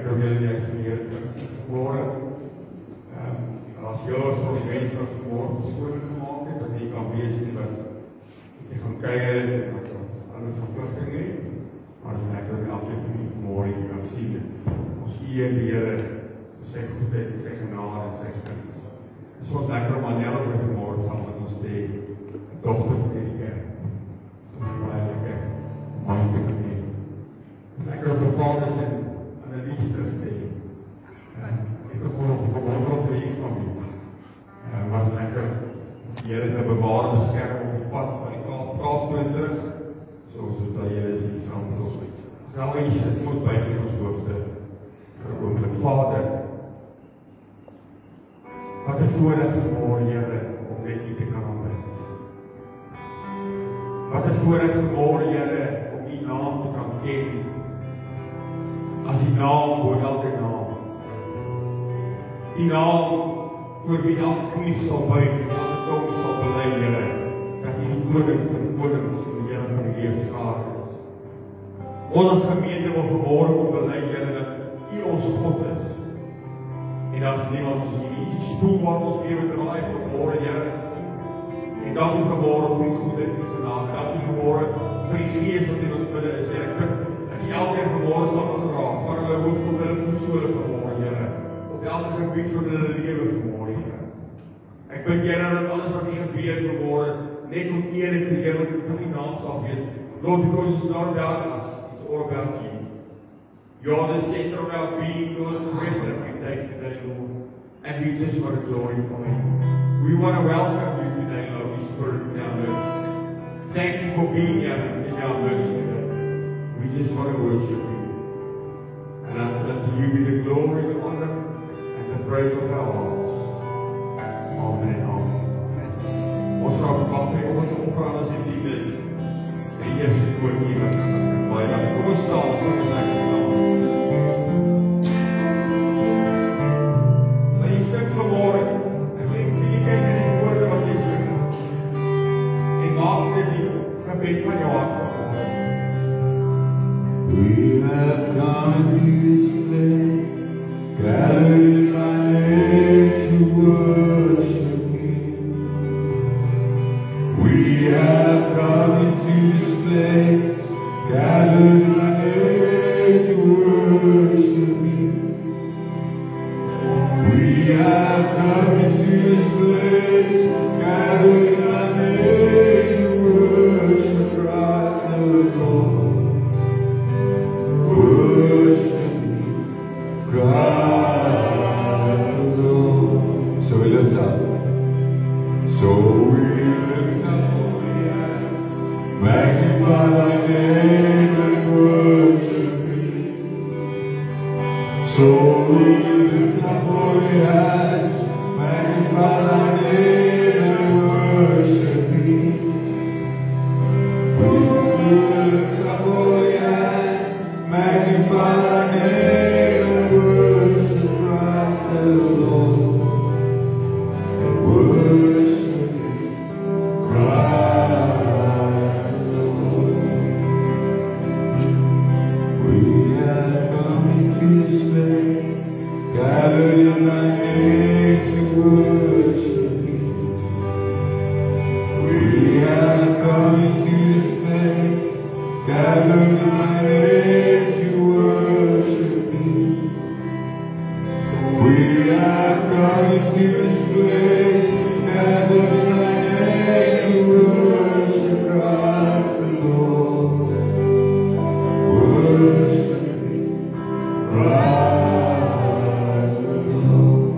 wil jullie niet exponeren. Vanmorgen, als jullie als mensen als vanmorgen verschoning gemaakt hebben, dat je kan wezen wat je gaan kijken en wat andere verplichtingen heeft. Maar dat is eigenlijk ook altijd niet vanmorgen je kan zien. Als hier en hier zeggen goed en zeggen na en zeggen het. Het is wat lekker om aan elke vanmorgen samen met ons de dochter van die kerk. Lekker man te nemen. Het is lekker op de vader zijn analyse terugsteken. Ik heb gewoon op de van iets. Het was lekker hier in de bewaarde scherm op het pad van die Kaap 20. Zoals het dat jullie zien samen met ons. Nou is het moet bij ons hoofde. Ook met vader. Wat een voorrecht vanmorgen, Here, om dit niet te kan aanbrengen. Wat een voorrecht vanmorgen, Here, om die naam te kan kennen. Als die naam voor elke naam. Die naam voor wie elke knie zal buigen, elke tong zal beleiden, dat hij de koning van de konings en de Here van de Heerschade is. Ons als gemeente wil vanmorgen om beleiden, Here, dat U onze God is. En als niemand zien, is die stoel wat ons weer bedrijft vanmorgen, Here. En dank U vanmorgen voor die goede in uw naam. Dank U vanmorgen voor die geest wat in ons midden is, Here. En die elke vanmorgen zal geraakt. Van hulle hoofd tot hulle voetsolen vanmorgen, Here. Op elke gebied van hulle leven vanmorgen, Here. Ik bid, Here, dat alles wat hier gebeurt vanmorgen, net om eer en verheerlijking van die naam zal wees. Lord, because it's not about us, it's all about You. You're the center of our being, Lord, the breath that we take today, Lord. And we just want to glorify You. We want to welcome You today, Lord, Holy Spirit, in our midst. Thank You for being here in our midst today. We just want to worship You. And unto You be the glory, the honor, and the praise of our hearts. Amen, amen. Ons gaan verwachten, ons offer alles in die is. En die eerste woord nie wat baie dat kom ons staan, ons gaan lekker staan. Maar jy sing vanmorgen, en jy kyk in die woorde wat jy sing. En maak dit die gebed van jou hart vanmorgen. We have come to this place, gathered in Thy name to worship You. We have come into this place, gathered in Thy name to worship You. We have come into this place, gathered in Thy name to worship Christ the Lord. Worship Christ the Lord. So we lift up. So we lift up holy hands, magnify Thy name and worship You. So we lift up holy hands, magnify Thy name and worship You. We lift up holy hands, magnify Thy name and worship Christ the Lord. And worship Christ the Lord. We have come into this place, gathered in Thy name to worship You. We have come into this place, gathered in Thy name to worship You. We have come into this place, gathered in Thy name to worship Christ the Lord. Worship Christ the Lord.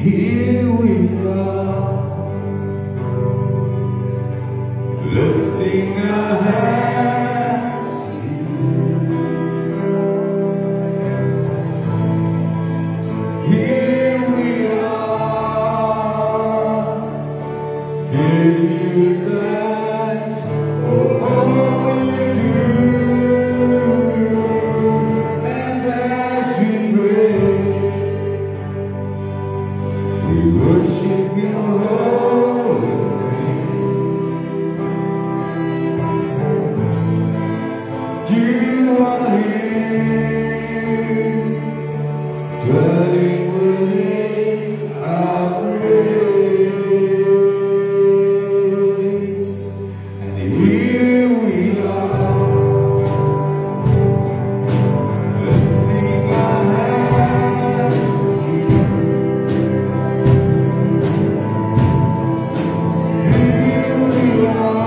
Here we are, lifting our hands to you. Here we are, giving you thanks for all you do. And as we pray, we worship your holy name. You are here, dwelling within our praise. And here we are, lifting our hands to you. Here we are,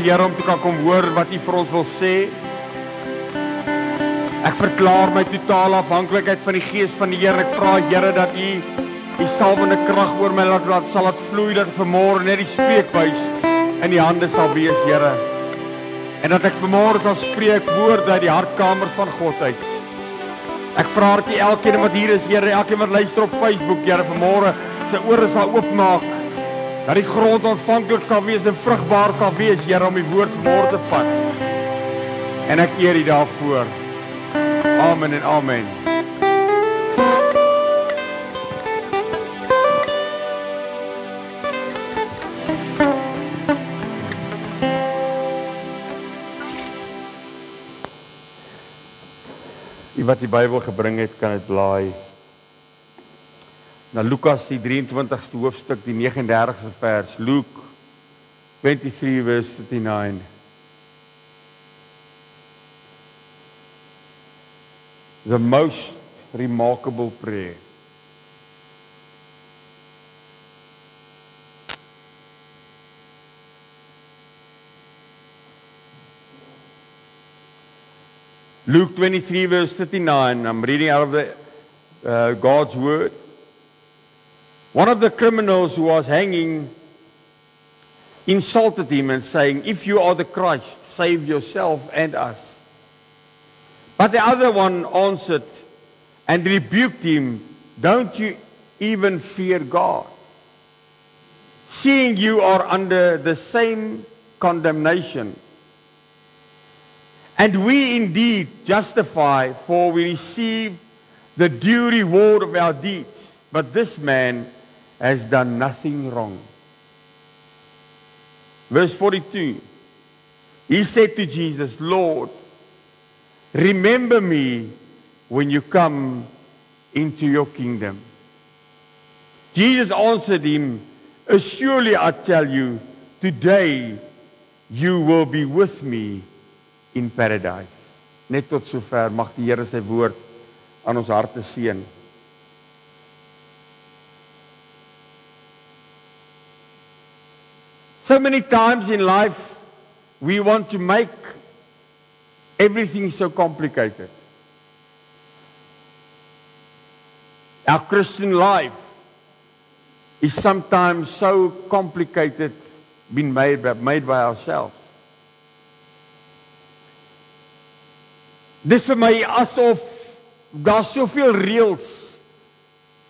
Here om te kan kom hoor wat U vir ons wil sê. Ek verklaar my totale afhanklikheid van die Gees van die Here. Ek vra Here dat U salwende krag oor my sal laat vloei, dat ek vanmôre net die spreekbuis in die hande sal wees, Here. En dat ek vanmôre sal spreek woorde uit die hartkamers van God uit. Ek vra dat U elkeen wat hier is, Here, elkeen wat luister op Facebook, Here, vanmôre sy ore sal oopmaak. Dat die grond ontvanklik sal wees en vrugbaar sal wees, Here, om die woord vanmôre te vat. En ek eer U daarvoor. Amen en amen. U wat die Bybel gebring het, kan dit blaai. Na Lukas die 23ste hoofstuk, die 39ste vers, Luke 23 verse 39. The most remarkable prayer. Luke 23 verse 39, I'm reading out of the God's word. One of the criminals who was hanging insulted him and saying, "If you are the Christ, save yourself and us." But the other one answered and rebuked him, "Don't you even fear God, seeing you are under the same condemnation? And we indeed justify, for we receive the due reward of our deeds, but this man has done nothing wrong." Verse 42, he said to Jesus, "Lord, remember me when you come into your kingdom." Jesus answered him, "Surely I tell you, today you will be with me in paradise." Net tot sover, mag die Here sy woord aan ons harte seën. So many times in life, we want to make everything so complicated. Our Christian life is sometimes so complicated, been made by ourselves. Dis vir my asof daar soveel reëls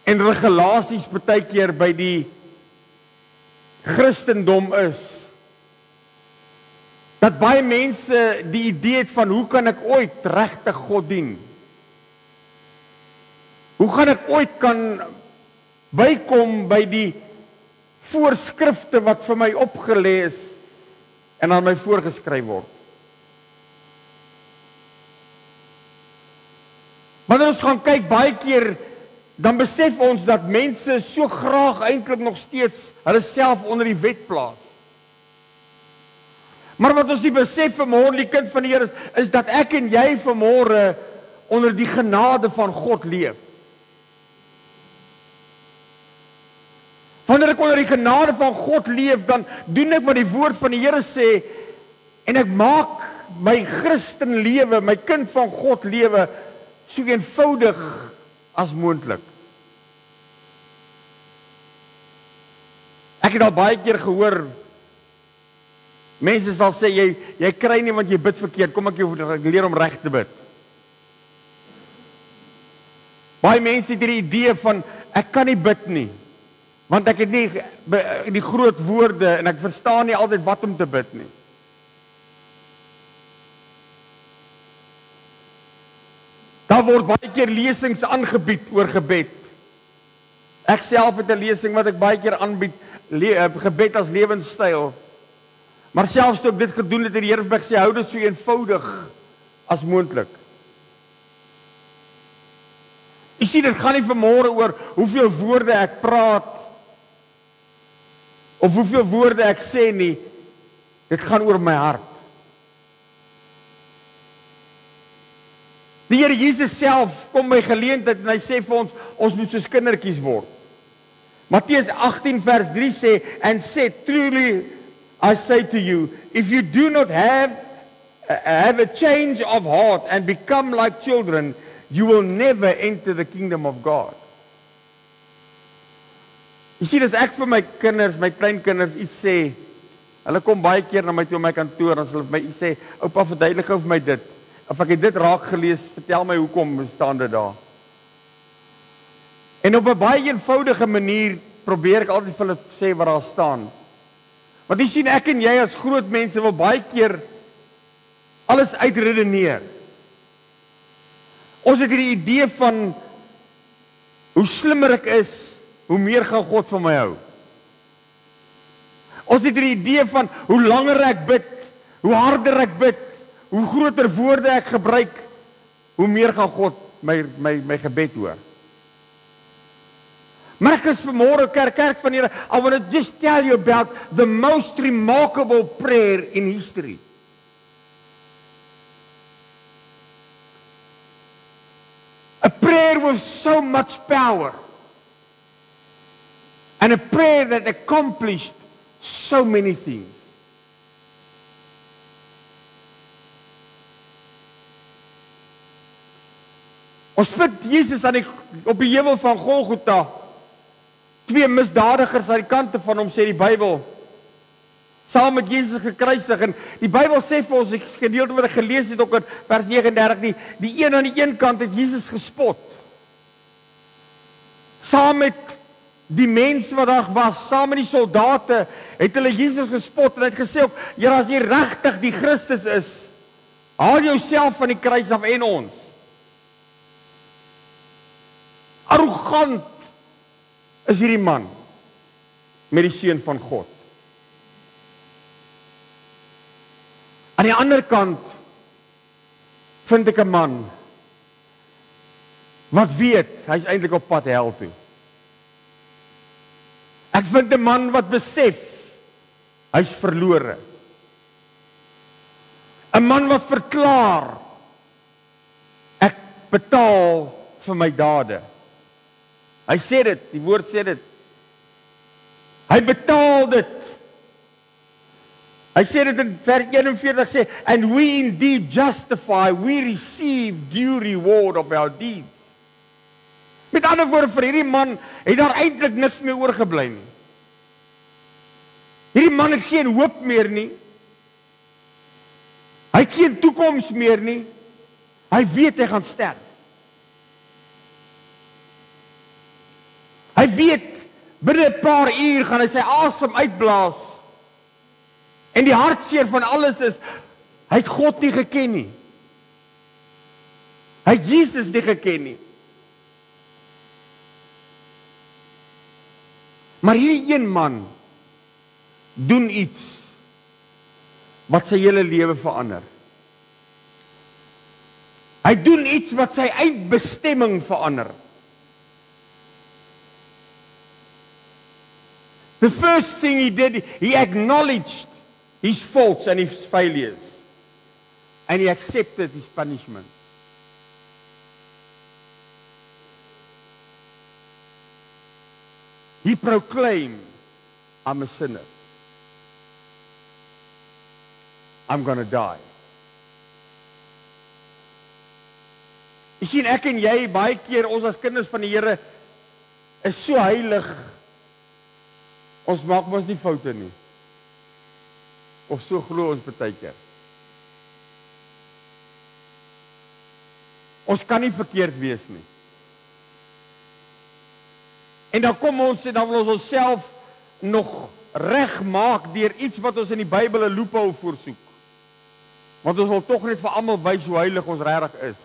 en regulasies partykeer by die Christendom is, dat baie mense die idee het van hoe kan ek ooit regtig God dien? Hoe gaan ek ooit kan bykom by die voorskrifte wat vir my opgelê is en aan my voorgeskryf word? Wanneer ons gaan kyk baie keer, dan besef ons dat mense so graag eintlik nog steeds hulle self onder die wet plaas. Maar wat ons nie besef vanmôre, die kind van die Here is dat ek en jy vanmôre onder die genade van God leef. Wanneer ek onder die genade van God leef, dan doen ek wat die woord van die Here sê en ek maak my Christen lewe, my kind van God lewe so eenvoudig as moontlik. Ek het al baie keer gehoor, mense sal sê, jy kry nie want jy bid verkeerd, kom ek leer om reg te bid. Baie mense het hierdie idee van, ek kan nie bid nie, want ek het nie die groot woorde, en ek verstaan nie altyd wat om te bid nie. Daar word baie keer lesings aangebied oor gebed. Ek self het 'n lesing wat ek baie keer aanbied, gebed as lewenstyl. Maar selfs toe ek dit gedoen het, het die Here vir my gesê, hou dit so eenvoudig as moontlik. Jy sien, dit gaan nie vanmôre oor hoeveel woorde ek praat, of hoeveel woorde ek sê nie, dit gaan oor my hart. Die Here Jesus self kom by geleentheid en hy sê vir ons moet soos kindertjies word. Matteus 18 vers 3 sê, and said, truly I say to you, if you do not have a change of heart and become like children, you will never enter the kingdom of God. Jy sien, as ek vir my kinders, my kleinkinders iets sê, hulle kom baie keer na my toe in my kantoor, en hulle vir my sê, oupa, verduidelik gou vir my dit. Of ek het dit raak gelees, vertel my hoekom staan dit daar. En op 'n baie eenvoudige manier probeer ek altyd vir hulle sê wat daar staan. Want jy sien, ek en jy as groot mense wil baie keer alles uitredeneer. Ons het hierdie idee van hoe slimmer ek is, hoe meer gaan God van my hou. Ons het hierdie idee van hoe langer ek bid, hoe harder ek bid, hoe groter woorde ek gebruik, hoe meer gaan God my gebed hoor. Maar ek is vanmôre kerk van Here, I want to just tell you about the most remarkable prayer in history. A prayer with so much power. And a prayer that accomplished so many things. Ons vind Jesus op die heuwel van Golgotha, twee misdadigers aan die kante van hom, sê die Bybel, saam met Jesus gekruisig, en die Bybel sê vir ons, die gedeelte wat ek gelees het ook in vers 39, die een aan die een kant het Jesus gespot, saam met die mense wat daar was, saam met die soldate, het hulle Jesus gespot, en hy het gesê ook, Here, as jy regtig die Christus is, haal jouself van die kruis af en ons. Arrogant is hierdie man met die seun van God. Aan die ander kant vind ek 'n man wat weet, hy is eintlik op pad hel toe. Ek vind 'n man wat besef, hy is verlore. 'n man wat verklaar, ek betaal vir my dade. Hy sê dit, die woord sê dit. Hy betaal dit. Hy sê dit in vers 41, sê, and we indeed justify, we receive due reward of our deeds. Met ander woorde, vir hierdie man het daar eintlik niks meer oorgebly nie. Hierdie man het geen hoop meer nie. Hy het geen toekoms meer nie. Hy weet hy gaan sterf. Hy weet, binne 'n paar uur gaan hy sy asem uitblaas. En die hartseer van alles is, hy het God nie geken nie. Hy het Jesus nie geken nie. Maar hierdie een man doen iets wat sy hele lewe verander. Hy doen iets wat sy eindbestemming verander. The first thing he did, he acknowledged his faults and his failures. And he accepted his punishment. He proclaimed, I'm a sinner. I'm going to die. Jy sien, ek en jy, baie keer, ons as kinders van die Here, is so heilig, ons maak mos nie foute nie. Of so glo ons baie keer. Ons kan nie verkeerd wees nie. En dan kom ons en dan wil ons onsself nog reg maak deur iets wat ons in die Bybel 'n loophole voorsoek. Want ons wil tog net vir almal wys hoe heilig ons regtig is.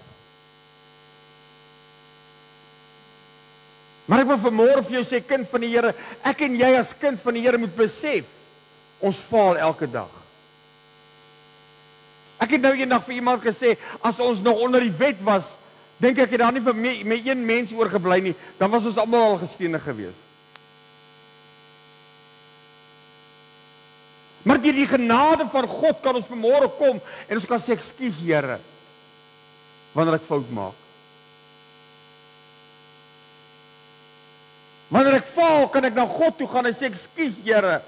Maar ek wil vanmôre vir jou sê, kind van die Here, ek en jy as kind van die Here moet besef, ons faal elke dag. Ek het nou eendag vir iemand gesê, as ons nog onder die wet was, dink ek het daar nie vir met een mens oorgebly nie, dan was ons almal al gestenig gewees. Maar deur die genade van God kan ons vanmôre kom en ons kan sê, ekskuus Here, wanneer ek fout maak. Wanneer ek faal, kan ek na God toe gaan en sê, ekskuus Here,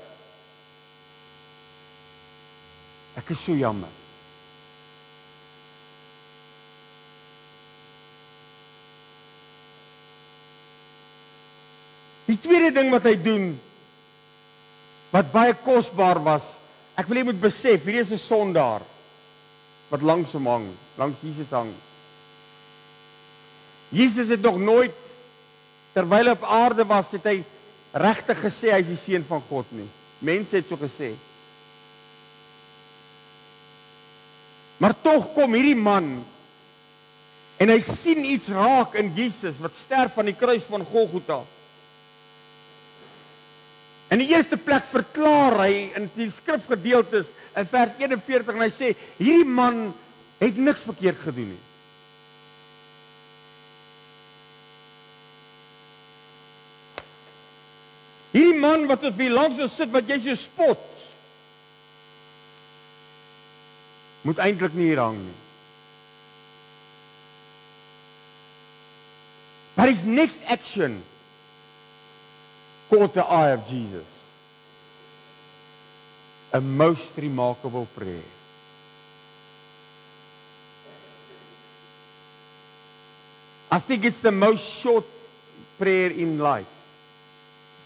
ek is so jammer. Die tweede ding wat hy doen, wat baie kosbaar was, ek wil jy moet besef, hierdie is 'n sondaar, wat langs hom hang, langs Jesus hang. Jesus het nog nooit, terwyl hy op aarde was, het hy regtig gesê, hy is die seun van God nie. Mense het so gesê. Maar tog kom hierdie man, en hy sien iets raak in Jesus, wat sterf aan die kruis van Golgotha. In die eerste plek verklaar hy in die skrifgedeeltes in vers 41 en hy sê, hierdie man het niks verkeerd gedoen nie. Hierdie man wat op hier langs ons sit, wat jy so spot, moet eintlik nie hier hang nie. But his next action caught the eye of Jesus. A most remarkable prayer. I think it's the most short prayer in life.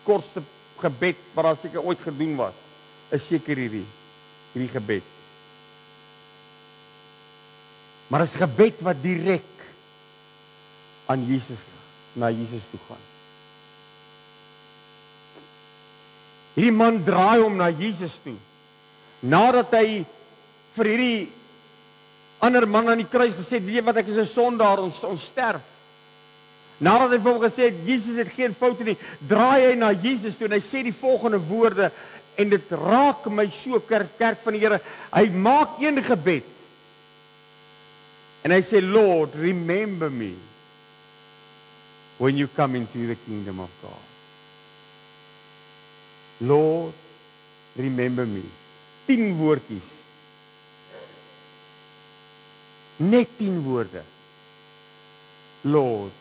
Kortste gebed wat daar seker ooit gedoen was, is seker hierdie gebed. Maar is gebed wat direk aan Jesus, na Jesus toe gaan. Hierdie man draai hom na Jesus toe, nadat hy vir hierdie ander man aan die kruis gesê het, weet wat, ek is 'n sondaar, ons sterf. Nadat hy vir hom gesê het, Jesus het geen foute nie, draai hy na Jesus toe en hy sê die volgende woorde, en dit raak my so, kerk van die Here, hy maak een gebed, en hy sê, Lord, remember me, when you come into the kingdom of God. Lord, remember me. 10 woordjies. Net 10 woorde. Lord.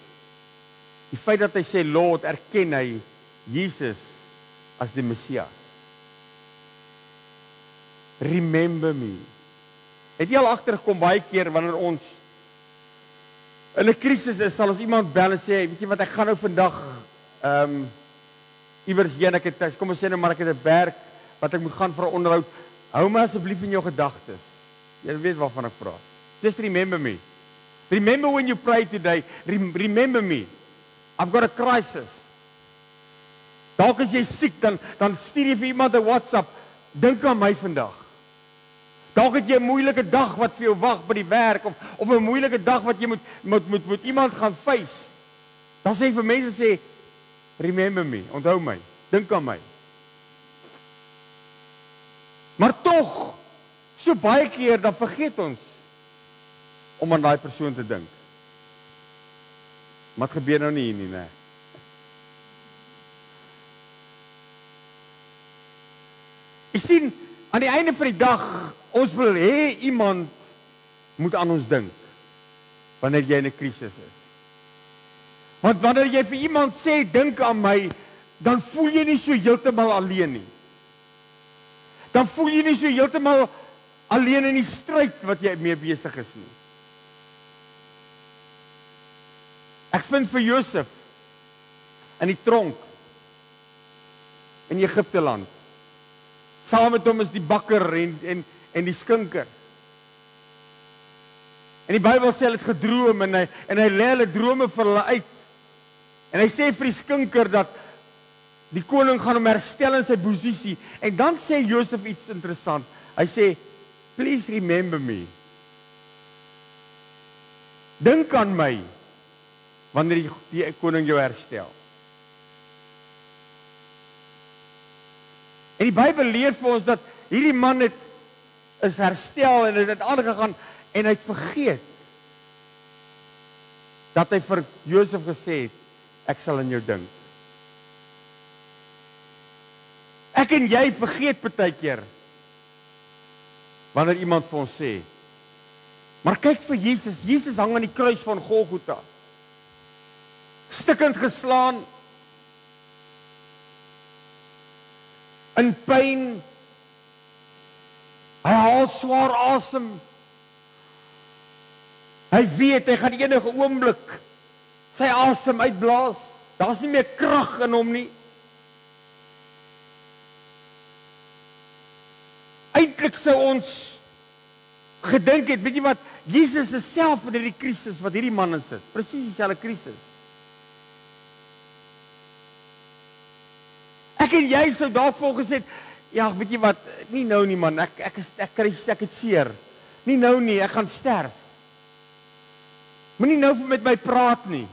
Die feit dat hy sê Lord, erken hy Jesus as die Messias. Remember me. Het jy al agtergekom baie keer wanneer ons in 'n krisis is, sal ons iemand bel en sê, weet jy wat, ek gaan nou vandag iewers heen, ek het, kom ons sê nou maar ek het 'n werk wat ek moet gaan vir 'n onderhoud. Hou my asseblief in jou gedagtes. Jy weet waarvan ek praat. Just remember me. Remember when you pray today, remember me. I've got a crisis. Dalk as jy siek, dan stuur jy vir iemand 'n WhatsApp, dink aan my vandag. Dalk het jy 'n moeilike dag wat vir jou wag by die werk, of 'n moeilike dag wat jy moet iemand gaan face. Dan sê jy vir mense sê, remember me, onthou my. dink aan my. Maar tog, so baie keer dan vergeet ons om aan daai persoon te dink. Maar het gebeur nou nie hier nie, né? Jy sien, aan die einde van die dag, ons wil hê iemand moet aan ons dink wanneer jy in 'n krisis is. Want wanneer jy vir iemand sê dink aan my, dan voel jy nie so heeltemal alleen nie. Dan voel jy nie so heeltemal alleen in die stryd wat jy mee besig is nie. Ek vind vir Josef in die tronk in Egipte land. Saam met hom is die bakker en die skinker. En die Bybel sê hy het gedroom en hy lê hulle drome vir hulle uit. En hy sê vir die skinker dat die koning gaan hom herstel in sy posisie. En dan sê Josef iets interessant. Hy sê, please remember me. Dink aan my wanneer die koning jou herstel. En die Bybel leer vir ons dat hierdie man is herstel en het aangegaan en hy het vergeet dat hy vir Josef gesê het, ek sal aan jou dink. Ek en jy vergeet baie keer wanneer iemand vir ons sê, maar kyk vir Jesus, Jesus hang aan die kruis van Golgotha, stikkend geslaan, in pyn, hy haal swaar asem, hy weet, hy gaan enige oomblik sy asem uitblaas, daar's nie meer krag in hom nie. Eintlik sou ons gedink het, weet jy wat, Jesus is self in hierdie krisis wat hierdie man in sit, presies dieselfde krisis. Ek en jy sou dalk volgens het, ja, weet jy wat, nie nou nie man, ek het seer. Nie nou nie, ek gaan sterf. Moenie nou met my praat nie.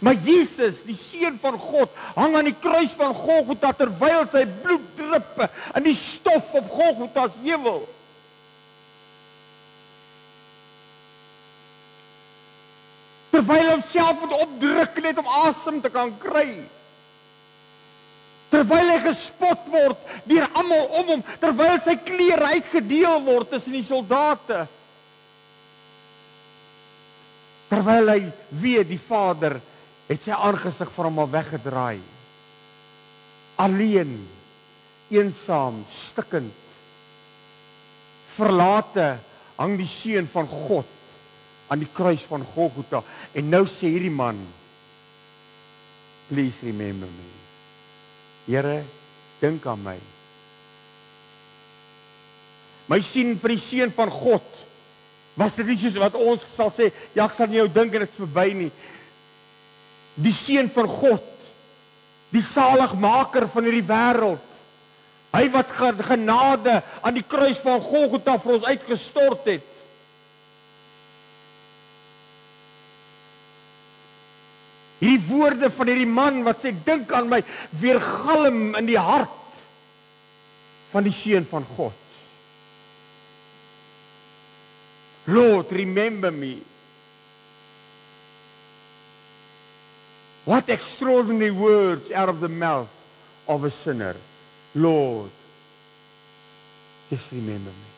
Maar Jesus, die Seun van God, hang aan die kruis van Golgotha terwyl sy bloed drup in die stof op Golgotha's heuwel. Terwyl hy homself moet opdruk net om asem te kan kry. Terwyl hy gespot word deur almal om hom, terwyl sy klere uitgedeel word tussen die soldate. Terwyl hy weet die Vader het sy aangesig vir hom al weggedraai. Alleen, eensaam, stikkend, verlate hang die Seun van God aan die kruis van Golgotha. En nou sê hierdie man, please remember me. Here, dink aan my. My sien vir die Seun van God, was dit nie soos wat ons sal sê, ja, ek sal nie jou dink en dit is verby nie. Die Seun van God, die saligmaker van hierdie wêreld, hy wat genade aan die kruis van Golgotha vir ons uitgestort het. Hierdie woorde van hierdie man wat sê, dink aan my, weergalm in die hart van die Seun van God. Lord, remember me. What extraordinary words out of the mouth of a sinner. Lord, just remember me.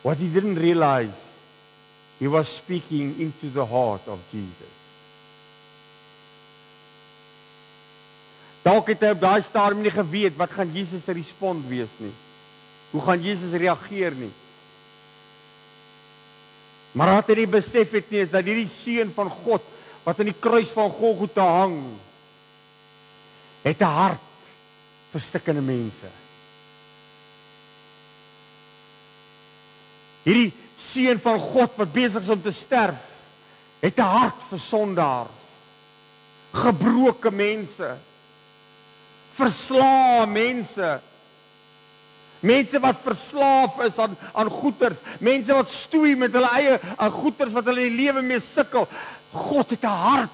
What he didn't realize, he was speaking into the heart of Jesus. Dalk het hy op daai stadium nie geweet wat gaan Jesus se respons wees nie. Hoe gaan Jesus reageer nie. Maar wat hy nie besef het nie, is dat hierdie Seun van God wat aan die kruis van Golgotha hang, het 'n hart vir stikkende mense. Hierdie Seun van God wat besig is om te sterf, het 'n hart vir sondaars, gebroke mense, verslae mense, Mense wat verslaaf is aan goeders, mense wat stoei met hulle eie aan goeders wat hulle in die lewe mee sukkel. God het 'n hart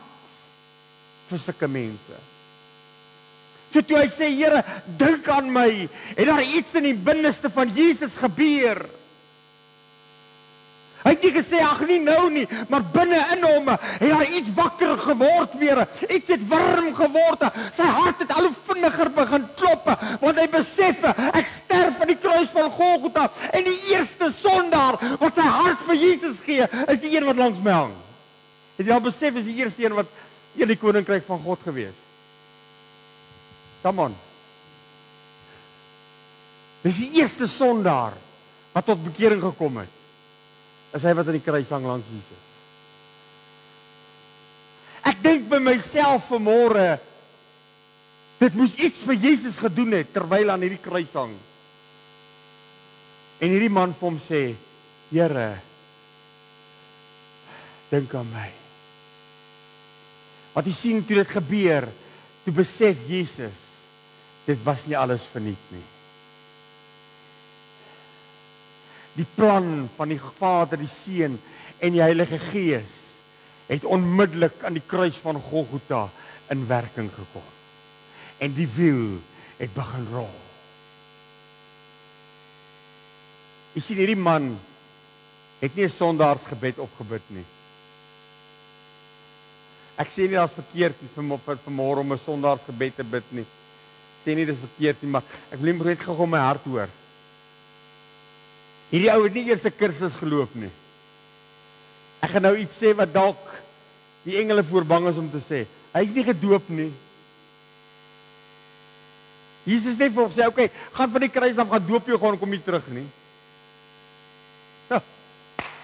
vir sulke mense. So toe hy sê, Here, dink aan my, het daar iets in die binneste van Jesus gebeur. Hy het nie gesê, ag nie nou nie, maar binne in hom het daar iets wakker geword weer, iets het warm geword, sy hart het al hoe vinniger begin klop, want hy besef, ek sterf aan die kruis van Golgotha, en die eerste sondaar wat sy hart vir Jesus gee, is die een wat langs my hang. Het jy al besef, is die eerste een wat in die koninkryk van God gewees? Come on. Dis die eerste sondaar wat tot bekering gekom het. Is hy wat aan die kruis hang langs Jesus. Ek dink by myself vanmôre, dit moes iets vir Jesus gedoen het, terwyl aan hierdie kruis hang. En hierdie man vir hom sê, Here, dink aan my. Want jy sien, toe dit gebeur, toe besef Jesus, dit was nie alles verniet nie. Die plan van die Vader, die Seun en die Heilige Gees het onmiddellik aan die kruis van Golgotha in werking gekom. En die wiel het begin rol. Jy sien, hierdie man het nie 'n sondaarsgebed opgebid nie. Ek sê nie dat is verkeerd vanmôre om 'n sondaarsgebed te bid nie. Ek sê nie dit is verkeerd nie, maar ek wil net gou my hart hoor. Hierdie ou het nie eers 'n kursus geloop nie. Ek gaan nou iets sê wat dalk die engele voorbang is om te sê. Hy is nie gedoop nie. Jesus net vir hom sê, okay, gaan van die kruis af, gaan doop jou, gaan kom nie terug nie.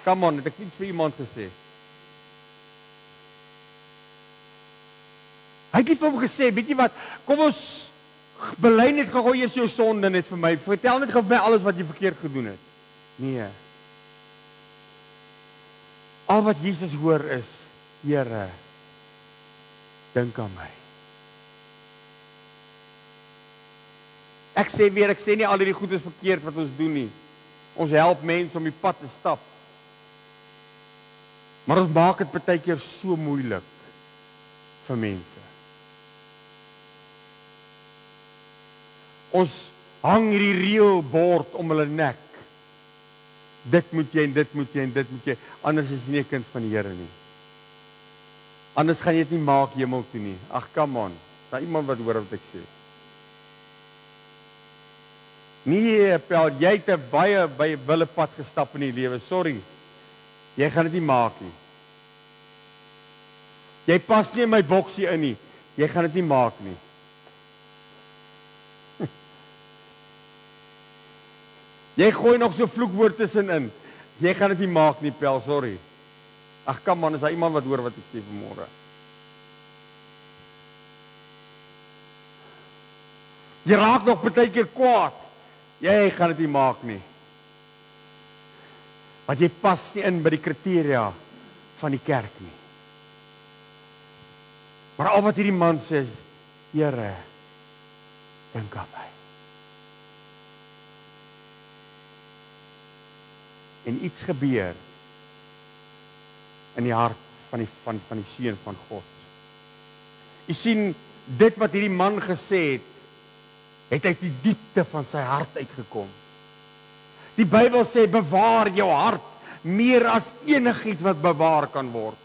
Come on, het ek niets vir iemand gesê. Hy het nie vir hom gesê, weet jy wat, kom ons bely net gou eers jou sonde net vir my, vertel net gou vir my alles wat jy verkeerd gedoen het. Nee. Al wat Jesus hoor is, Here, dink aan my. Ek sê nie al hierdie goed is verkeerd wat ons doen nie. Ons help mense om die pad te stap. Maar ons maak dit baie keer so moeilik vir mense. Ons hang hierdie reëlbord om hulle nek. Dit moet jy en dit moet jy en dit moet jy, anders is jy nie 'n kind van die Here nie. Anders gaan jy dit nie maak hemel toe nie. Ag, come on. Daar iemand wat hoor wat ek sê. Nee, Pel, jy het 'n baie wille pad gestap in die lewe. Sorry. Jy gaan dit nie maak nie. Jy pas nie in my boksie in nie. Jy gaan dit nie maak nie. Jy gooi nog so vloekwoord tussenin. Jy gaan dit nie maak nie, Pel, sorry. Ag, kom man, is daar iemand wat hoor wat ek sê vanmôre? Jy raak nog baie keer kwaad. Jy gaan dit nie maak nie. Want jy pas nie in by die kriteria van die kerk nie. Maar al wat hierdie man sê, Here, dink aan my. En iets gebeur in die hart van die Seun van God. Jy sien, dit wat hierdie man gesê het uit die diepte van sy hart uitgekom. Die Bybel sê, bewaar jou hart meer as enigiets wat bewaar kan word.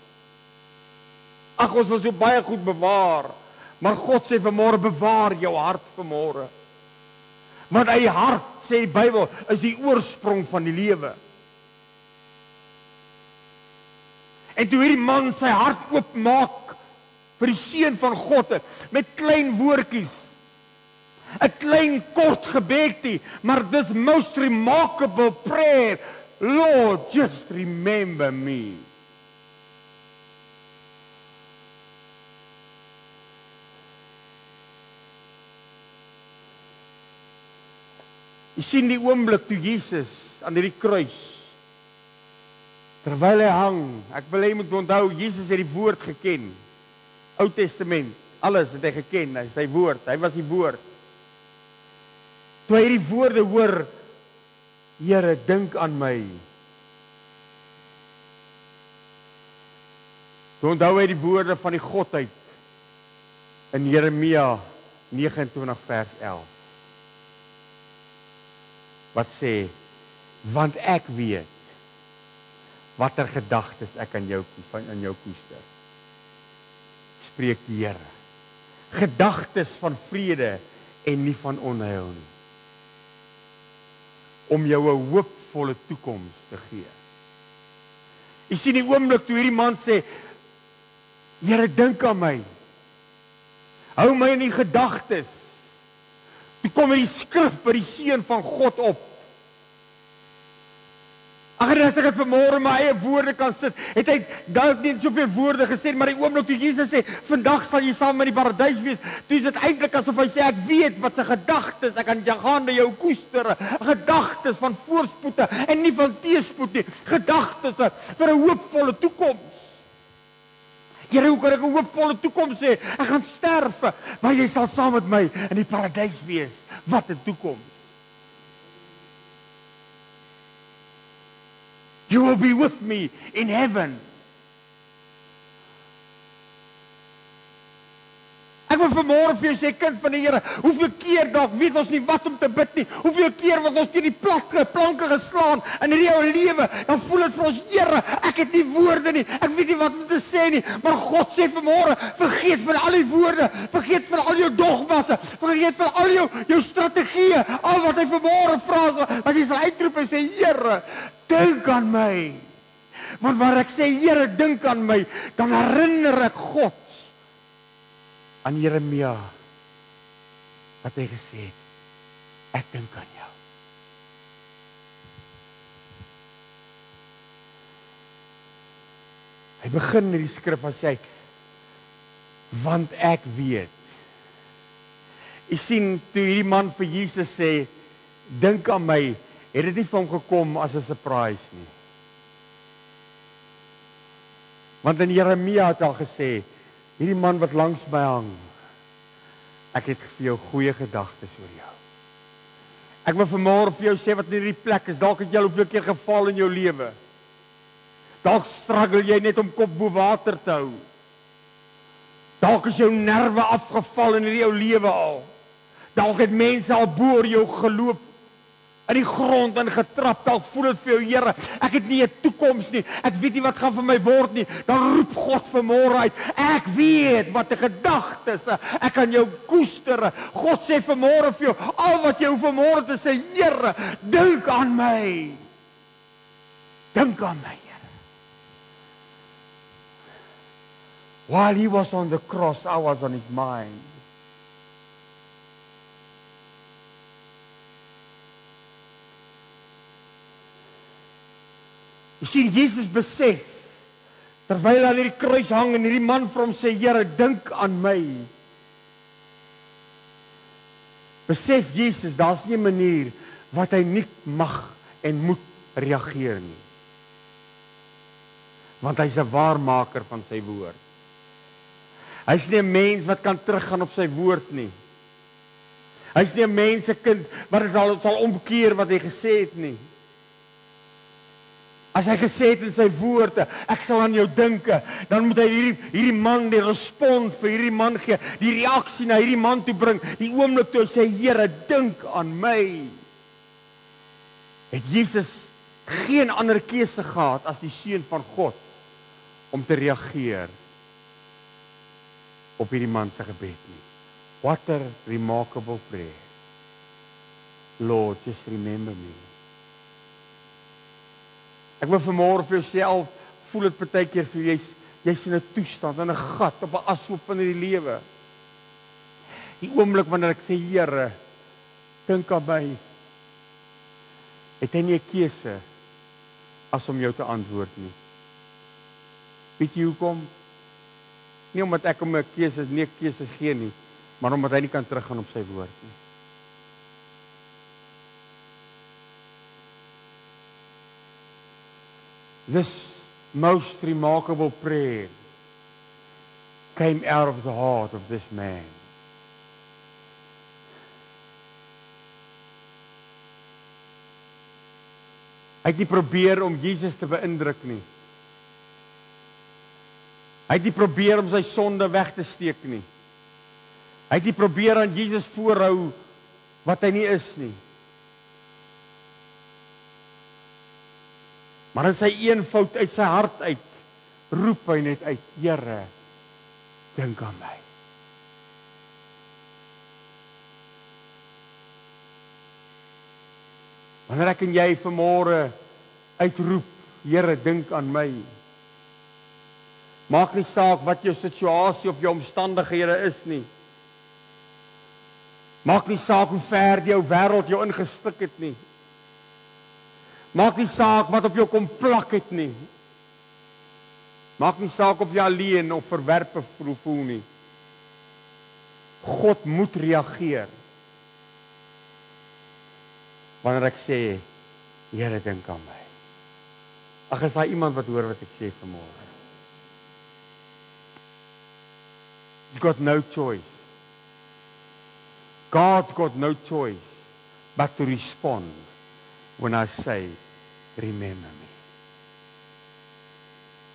Ag, ons wil so baie goed bewaar, maar God sê vanmôre, bewaar jou hart vanmôre. Want hy hart, sê die Bybel, is die oorsprong van die lewe. En toe hierdie man sy hart oopmaak vir die Seun van God met klein woordjies, 'n klein kort gebedjie, maar this most remarkable prayer, Lord, just remember me. Jy sien die oomblik toe Jesus aan hierdie kruis, terwyl hy hang, ek wil hê moet onthou, Jesus het die woord geken. Ou Testament, alles het hy geken, hy sy woord, hy was die woord. toe hy hierdie woorde hoor, Here, dink aan my. Toe onthou hy die woorde van die Godheid in Jeremia 29 vers 11. Wat sê, want ek weet watter gedagtes ek aan jou koester. Spreek die Here. Gedagtes van vrede en nie van onheil nie. Om jou 'n hoopvolle toekoms te gee. Jy sien die oomblik toe hierdie man sê, Here, dink aan my. Hou my in die gedagtes. Toe kom die skrif by die seun van God op. Ag, as ek dit vanmôre my eie woorde kan sit, het hy dalk nie soveel woorde gesê, maar die oomblik toe Jesus sê, vandag sal jy saam met die paradys wees, toe is dit eintlik asof hy sê, ek weet wat sy gedagtes, ek kan gaande jou koester, gedagtes van voorspoed en nie van teëspoed nie, gedagtes vir 'n hoopvolle toekoms. Here, hoe kan ek 'n hoopvolle toekoms hê? Ek gaan sterf, maar jy sal saam met my in die paradys wees. Wat 'n toekoms. You will be with me in heaven. Ek wil vanmôre vir jou sê, kind van die Here, hoeveel keer dalk weet ons nie wat om te bid nie. Hoeveel keer word ons teen die planke geslaan in hierdie ou lewe, dan voel dit vir ons, Here, ek het nie woorde nie. Ek weet nie wat om te sê nie, maar God sê vanmôre, vergeet van al die woorde, vergeet van al jou dogmas, vergeet van al jou strategieë, al wat hy vanmôre vra, as jy sal uitroep en sê, Here, dink aan my. Want waar ek sê, Here, dink aan my, dan herinner ek God aan Jeremia wat hy gesê het, ek dink aan jou. Hy begin met die skrif en sê, want ek weet. Jy sien, toe hierdie man vir Jesus sê, dink aan my, het dit nie vir hom gekom as 'n surprise nie. Want in Jeremia het al gesê, hierdie man wat langs my hang, ek het vir jou goeie gedagtes oor jou. Ek wil vanmôre vir jou sê wat in hierdie plek is, dalk het jy al hoeveel keer geval in jou lewe. Dalk struggle jy net om kop bo water te hou. Dalk is jou nerve afgeval in hierdie ou lewe al. Dalk het mense al bo oor jou geloop, in die grond en getrap, dalk voel dit vir jou, Here, ek het nie 'n toekoms nie, ek weet nie wat gaan van my word nie, dan roep God vanmôre uit, ek weet wat 'n gedagtes, ek kan jou koester. God sê vanmôre vir jou, al wat jy hoef vanmôre te sê, Here, dink aan my. Dink aan my, Here. While he was on the cross, I was on his mind. Jy sien, Jesus besef, terwyl hy aan hierdie kruis hang en hierdie man vir hom sê, Here, dink aan my. Besef Jesus, daar's nie 'n manier wat hy nie mag en moet reageer nie. Want hy's 'n waarmaker van sy woord. Hy's nie 'n mens wat kan teruggaan op sy woord nie. Hy's nie 'n mens se kind wat dit sal omkeer wat hy gesê het nie. As hy gesê het in sy woorde, ek sal aan jou dink, dan moet hy hierdie man die respons vir hierdie man gee, die reaksie na hierdie man toe bring, die oomblik toe hy sê, Here, dink aan my. Het Jesus geen ander keuse gehad as die seun van God om te reageer op hierdie man se gebed nie. What a remarkable prayer. Lord, just remember me. Ek wil vanmôre vir jou sê, al voel dit partykeer vir jy's in 'n toestand, in 'n gat, op 'n ashoop in die lewe. Die oomblik wanneer ek sê, Here, dink aan my, het hy nie 'n keuse as om jou te antwoord nie. Weet jy hoekom? Nie omdat ek hom 'n keuse gee nie, maar omdat hy nie kan teruggaan op sy woord nie. This most remarkable prayer came out of the heart of this man. Hy het nie probeer om Jesus te beïndruk nie. Hy het nie probeer om sy sonde weg te steek nie. Hy het nie probeer aan Jesus voorhou wat hy nie is nie. Maar in sy eenvoud uit sy hart uit, roep hy net uit, Here, dink aan my. Wanneer ek en jy vanmôre uitroep, Here, dink aan my. Maak nie saak wat jou situasie of jou omstandighede is nie. Maak nie saak hoe ver jou wêreld jou ingestik het nie. Maak nie saak wat op jou kom plak het nie. Maak nie saak of jy alleen of verwerpe voel nie. God moet reageer. Wanneer ek sê, Here, dink aan my. Ag, is daar iemand wat hoor wat ek sê vanmôre? You've got no choice. God's got no choice but to respond when I say, remember me.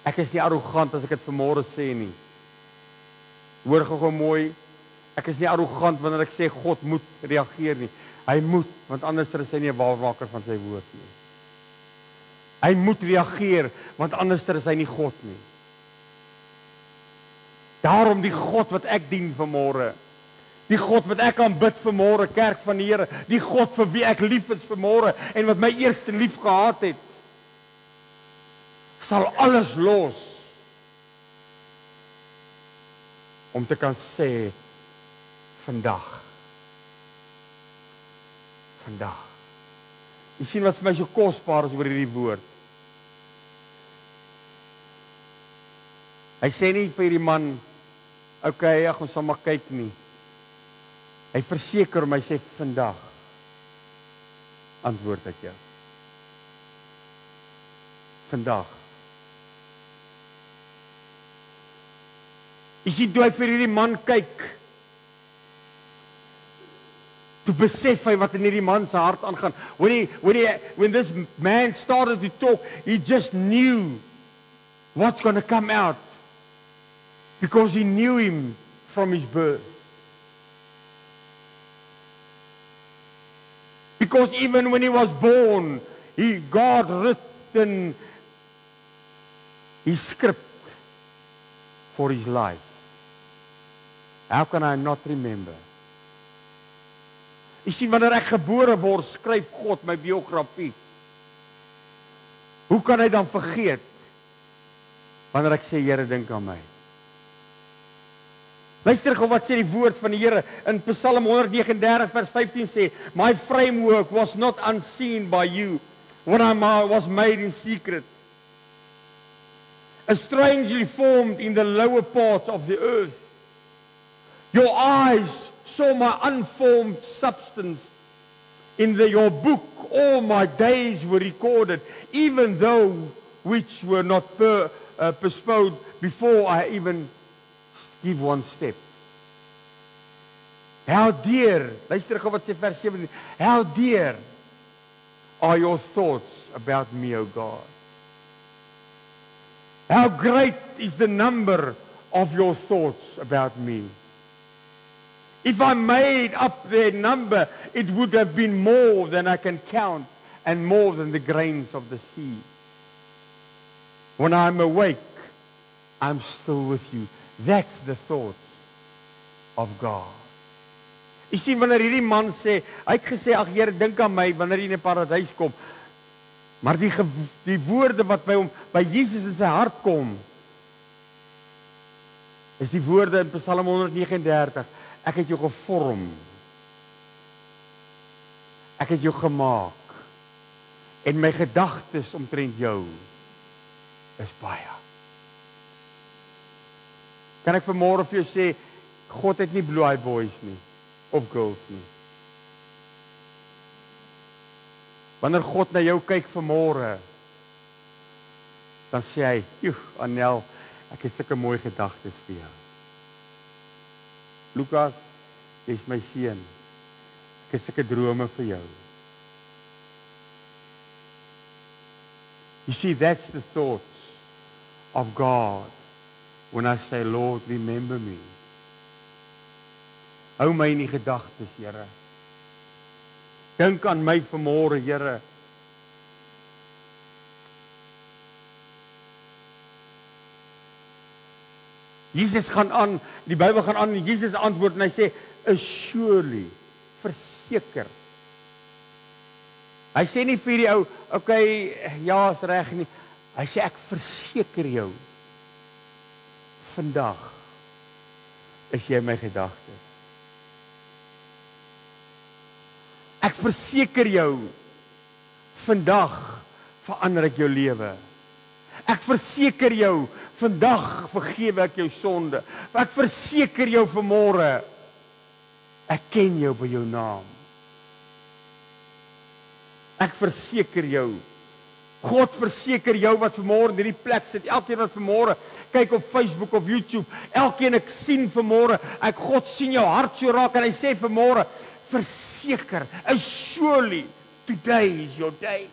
Ek is nie arrogant as ek dit vanmôre sê nie. Hoor gou mooi, ek is nie arrogant wanneer ek sê God moet reageer nie. Hy moet, want anders is hy nie 'n waarmaker van sy woord nie. Hy moet reageer, want anders is hy nie God nie. Daarom die God wat ek dien vanmôre, die God wat ek aanbid vanmôre, kerk van die Here, die God vir wie ek lief is vanmôre en wat my eerste lief gehad het, sal alles los om te kan sê vandag. Jy sien wat vir my so kosbaar is oor hierdie woord. Hy sê nie vir hierdie man, okay, ons sal maar kyk nie. Hy verseker my, sê vandag antwoord ek jou. Vandag. Jy sien toe hy vir hierdie man kyk, toe besef hy wat in hierdie man se hart aangaan. When this man started to talk, he just knew what's going to come out. Because he knew him from his birth. Because even when he was born, God written his script for his life. How can I not remember? Jy sien, wanneer ek gebore word, skryf God my biografie. Hoe kan hy dan vergeet? Wanneer ek sê, Here, dink aan my. Luister gou wat sê die woord van die Here in Psalm 139 vers 15 sê, my framework was not unseen by you when I was made in secret. A strangely formed in the lower parts of the earth. Your eyes saw my unformed substance. In your book, all my days were recorded, even though which were not postponed before I even give one step. How dear, luister gou wat sê vers 17, how dear are your thoughts about me, O God. How great is the number of your thoughts about me. If I made up their number, it would have been more than I can count and more than the grains of the sea. When I'm awake, I'm still with you. That's the thoughts of God. Jy sien, wanneer hierdie man sê, hy het gesê, ag Here, dink aan my wanneer jy in die paradys kom. Maar die woorde wat by Jesus in sy hart kom, is die woorde in Psalm 139. Ek het jou gevorm. Ek het jou gemaak. En my gedagtes omtrent jou is baie. Kan ek vanmôre vir jou sê, God het nie blue boys nie, of girls nie. Wanneer God na jou kyk vanmôre, dan sê hy, "Joe, Anel, ek het sulke mooi gedagtes vir jou. Lukas, jy's my seun. Ek het sulke drome vir jou." You see, that's the thoughts of God when I say, Lord, remember me. Hou my in die gedagtes, Here. Dink aan my vanmôre, Here. Jesus gaan aan, die Bybel gaan aan, en Jesus antwoord en hy sê, surely, verseker. Hy sê nie vir die ou, okay, ja, is reg nie. Hy sê, ek verseker jou, vandag is jy my gedagtes. Ek verseker jou, vandag verander ek jou lewe. Ek verseker jou, vandag vergewe ek jou sonde. Ek verseker jou vanmôre, ek ken jou by jou naam. Ek verseker jou, God verseker jou wat vanmôre in hierdie plek sit, elkeen wat vanmôre kyk op Facebook of YouTube, elkeen ek sien vanmôre, God sien jou hart so raak en hy sê vanmôre, verseker, surely, today is your day.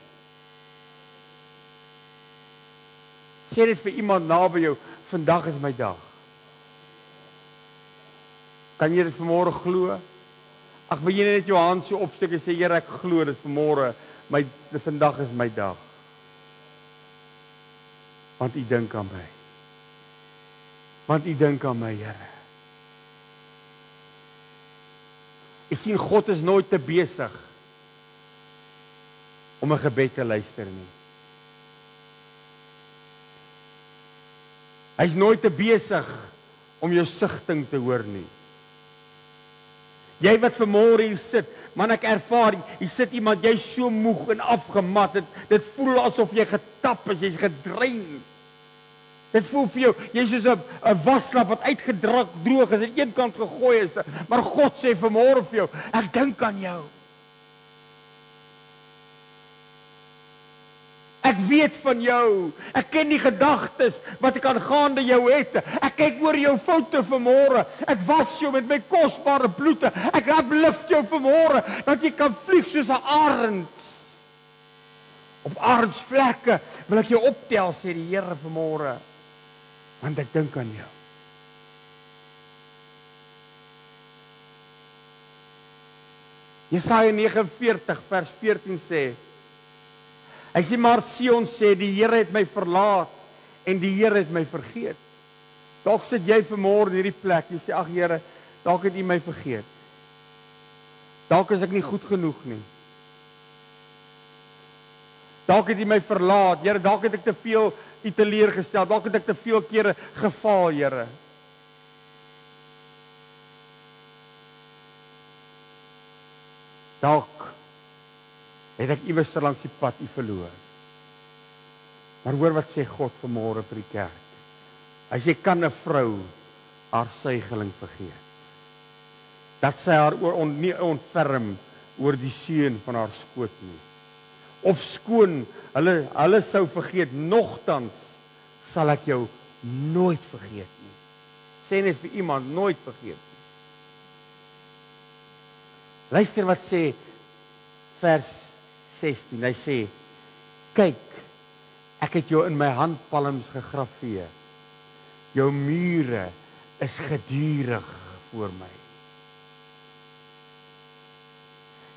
Sê dit vir iemand naby jou, vandag is my dag. Kan jy dit vanmôre glo? Ag, wil jy net jou hand so opsteek en sê, Here, ek glo dit vanmôre, vandag is my dag. Want U dink aan my. Want U dink aan my, Here. Ek sien God is nooit te besig om 'n gebed te luister nie. Hy's nooit te besig om jou sigting te hoor nie. Jy wat vanmôre hier sit, man, ek ervaar, hier sit iemand, jy's so moeg en afgemat, dit voel asof jy getap is, jy's gedrein. Dit voel vir jou, jy's soos 'n waslap wat uitgedroog is, aan een kant gegooi is, maar God sê vanmôre vir jou, ek dink aan jou. Ek weet van jou, ek ken die gedagtes wat ek aangaande jou het, ek kyk oor jou foute vanmôre, ek was jou met my kosbare bloed, ek uplift jou vanmôre, dat jy kan vlieg soos 'n arend. Op arendsvlekke wil ek jou optel, sê die Here vanmôre, want ek dink aan jou. Jesaja 49 vers 14 sê, hy sê, maar Sion sê, die Here het my verlaat en die Here het my vergeet. Dalk sit jy vanmôre in hierdie plek, jy sê, ag Here, dalk het U my vergeet. Dalk is ek nie goed genoeg nie. Dalk het U my verlaat, Here, dalk het ek te veel U teleurgestel, dalk het ek te veel kere gefaal, Here. Dalk het ek iewers langs die pad U verloor. Maar hoor wat sê God vanmôre vir die kerk. Hy sê, kan 'n vrou haar suigeling vergeet? Dat sy haar nie ontferm oor die seun van haar skoot nie. Of skoon hulle sou vergeet, nogtans sal ek jou nooit vergeet nie. Sê net vir iemand, nooit vergeet nie. Luister wat sê vers 16, hy sê, kyk, ek het jou in my handpalms gegrafeer. Jou mure is gedurig voor my.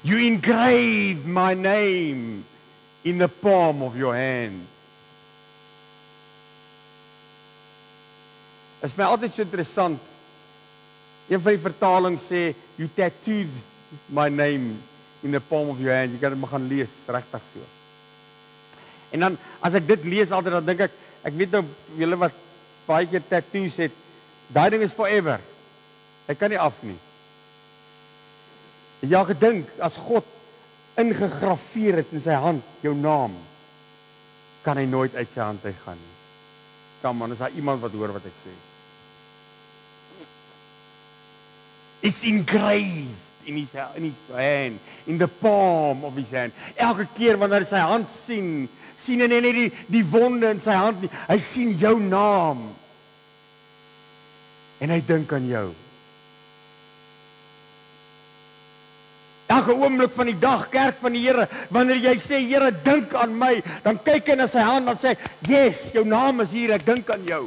You engraved my name in the palm of your hand. Dit is my altyd so interessant. Een van die vertalings sê, you tattooed my name in the palm of your hand. Jy kan dit maar gaan lees, regtig so. En dan, as ek dit lees altyd, dan dink ek weet nou, julle wat baie keer tattoos het, daai ding is forever. Hy kan nie af nie. En jy al gedink, as God ingegrafeer het in sy hand, jou naam, kan hy nooit uit sy hand uitgaan nie. Kom man, is daar iemand wat hoor wat ek sê? It's engraved in his hand, in the palm of his hand. Elke keer wanneer hy sy hand sien hy nie die wonde in sy hand nie, hy sien jou naam. En hy dink aan jou. Elke oomblik van die dag, kerk van die Here, wanneer jy sê, Here, dink aan my, dan kyk hy na sy hand en sê, yes, jou naam is hier, ek dink aan jou.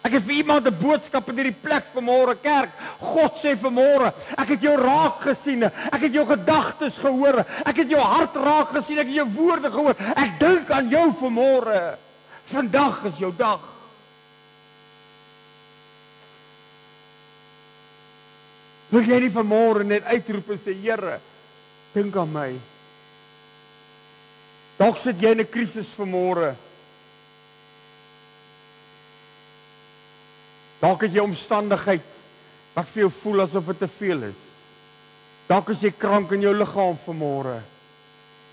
Ek het vir iemand 'n boodskap in hierdie plek vanmôre, kerk. God sê vanmôre, ek het jou raak gesien, ek het jou gedagtes gehoor, ek het jou hart raak gesien, ek het jou woorde gehoor, ek dink aan jou vanmôre. Vandag is jou dag. Wil jy nie vanmôre net uitroep en sê, Here, dink aan my. Dalk sit jy in 'n krisis vanmôre. Dalk het jy omstandigheid wat vir jou voel asof dit te veel is. Dalk is jy krank in jou liggaam vanmôre.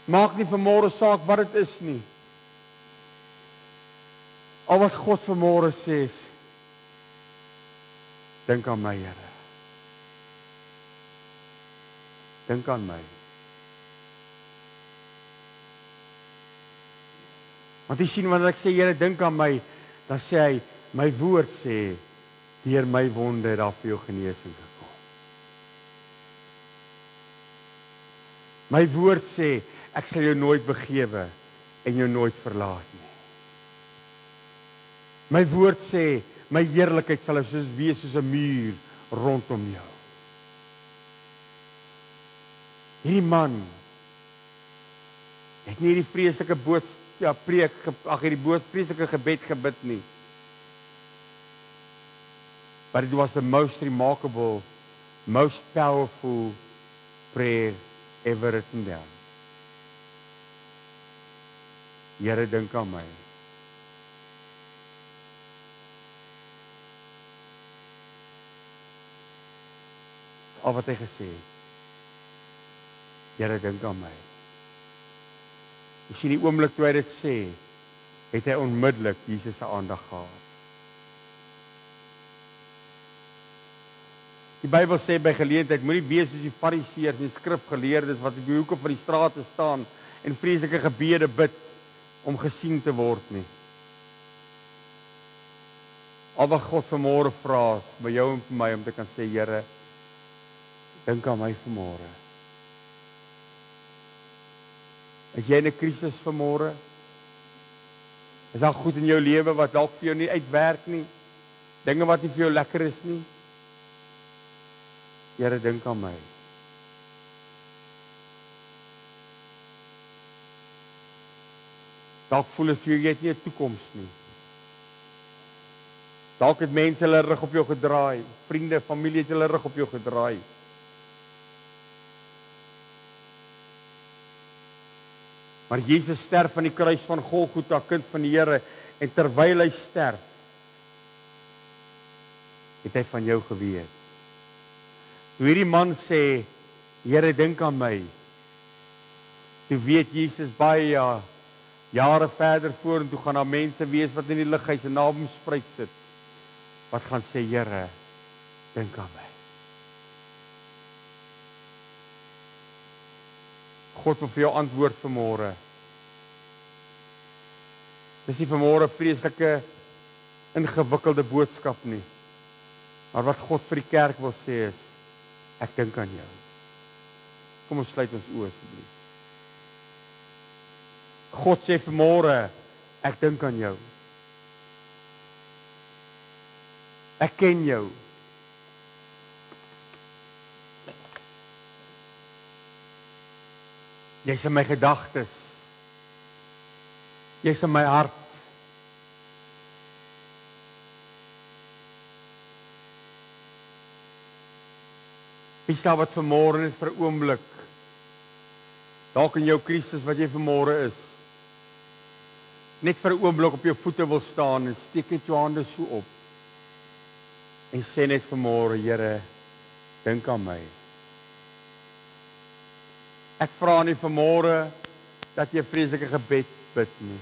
Maak nie vanmôre saak wat dit is nie. Al wat God vanmôre sê is, dink aan my, Here. Dink aan my. Want jy sien, wanneer ek sê, Here, dink aan my, dan sê hy, my woord sê, deur my wonde het daar vir jou genesing gekom. My woord sê, ek sal jou nooit begewe en jou nooit verlaat nie. My woord sê, my heerlikheid sal wees soos 'n muur rondom jou. Hierdie man het nie hierdie vreeslike vreeslike gebed gebid nie. But it was the most remarkable, most powerful prayer ever written down. Here, dink aan my. Al wat hy gesê het. Here, dink aan my. Jy sien die oomblik toe hy dit sê, het hy onmiddellik Jesus se aandag gehad. Die Bybel sê by geleentheid, moenie wees soos die Fariseërs en skrifgeleerdes wat op die hoeke van die strate staan en vreeslike gebede bid om gesien te word nie. Al wat God vanmôre vra by jou en vir my om te kan sê, Here, dink aan my vanmôre. Is jy in 'n krisis vanmôre? Is daar goed in jou lewe wat dalk vir jou nie uitwerk nie? Dinge wat nie vir jou lekker is nie? Here, dink aan my. Dalk voel dit vir jou jy het nie 'n toekoms nie. Dalk het mense hulle rug op jou gedraai, vriende, familie het hulle rug op jou gedraai. Maar Jesus sterf aan die kruis van Golgotha, kind van die Here, en terwyl hy sterf, het hy van jou geweet. Toe hierdie man sê, Here, dink aan my, toe weet Jesus baie jare verder vorentoe gaan daar mense wees wat in die lighuis en naby hom spruit sit, wat gaan sê, Here, dink aan my. God wil vir jou antwoord vanmôre. Dis nie vanmôre 'n vreeslike ingewikkelde boodskap nie. Maar wat God vir die kerk wil sê is, ek dink aan jou. Kom ons sluit ons oë asseblief. God sê vanmôre, ek dink aan jou. Ek ken jou. Jy's in my gedagtes. Jy's in my hart. Wie sal wat vanmôre net vir 'n oomblik, dalk in jou krisis wat jy vanmôre is, net vir 'n oomblik op jou voete wil staan en steek net jou hande so op en sê net vanmôre, Here, dink aan my. Ek vra nie vanmôre dat jy 'n vreeslike gebed bid nie.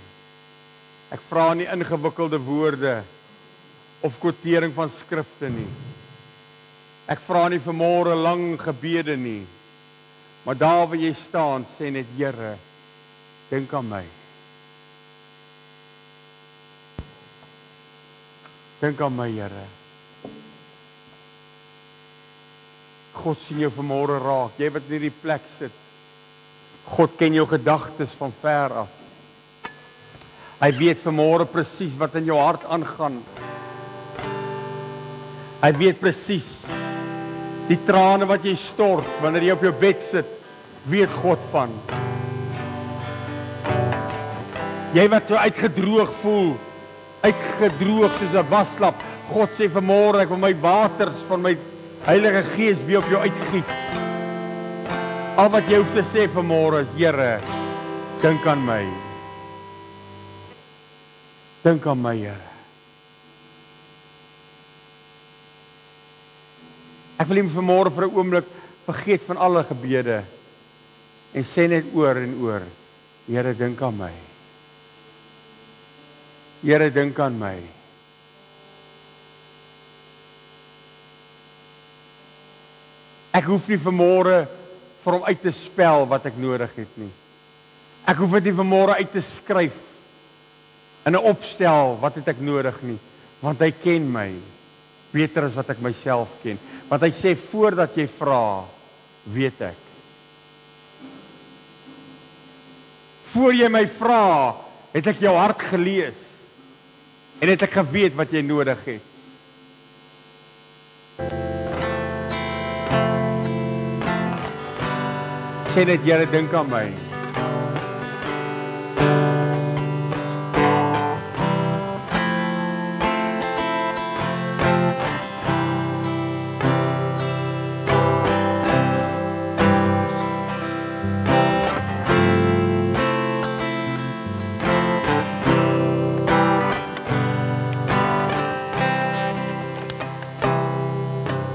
Ek vra nie ingewikkelde woorde of quotering van skrifte nie. Ek vra nie vanmôre lang gebede nie. Maar daar waar jy staan, sê net, Here, dink aan my. Dink aan my, Here. God sien jou vanmôre raak. Jy wat in hierdie plek sit. God ken jou gedagtes van ver af. Hy weet vanmôre presies wat in jou hart aangaan. Hy weet presies die trane wat jy stort wanneer jy op jou bed sit, weet God van. Jy wat so uitgedroog voel, uitgedroog soos 'n waslap. God sê vanmôre ek wil my waters van my Heilige Gees weer op jou uitgiet. Al wat jy hoef te sê vanmôre is, Here, dink aan my. Dink aan my, Here. Ek wil hom vanmôre vir 'n oomblik vergeet van alle gebede en sê net oor en oor, Here, dink aan my. Here, dink aan my. Ek hoef nie vanmôre vir hom uit te spel wat ek nodig het nie. Ek hoef dit nie vanmôre uit te skryf in 'n opstel wat het ek nodig nie, want hy ken my beter as wat ek myself ken. Want hy sê voordat jy vra, weet ek. Voor jy my vra, het ek jou hart gelees en het ek geweet wat jy nodig het. Sê net, Here, dink aan my.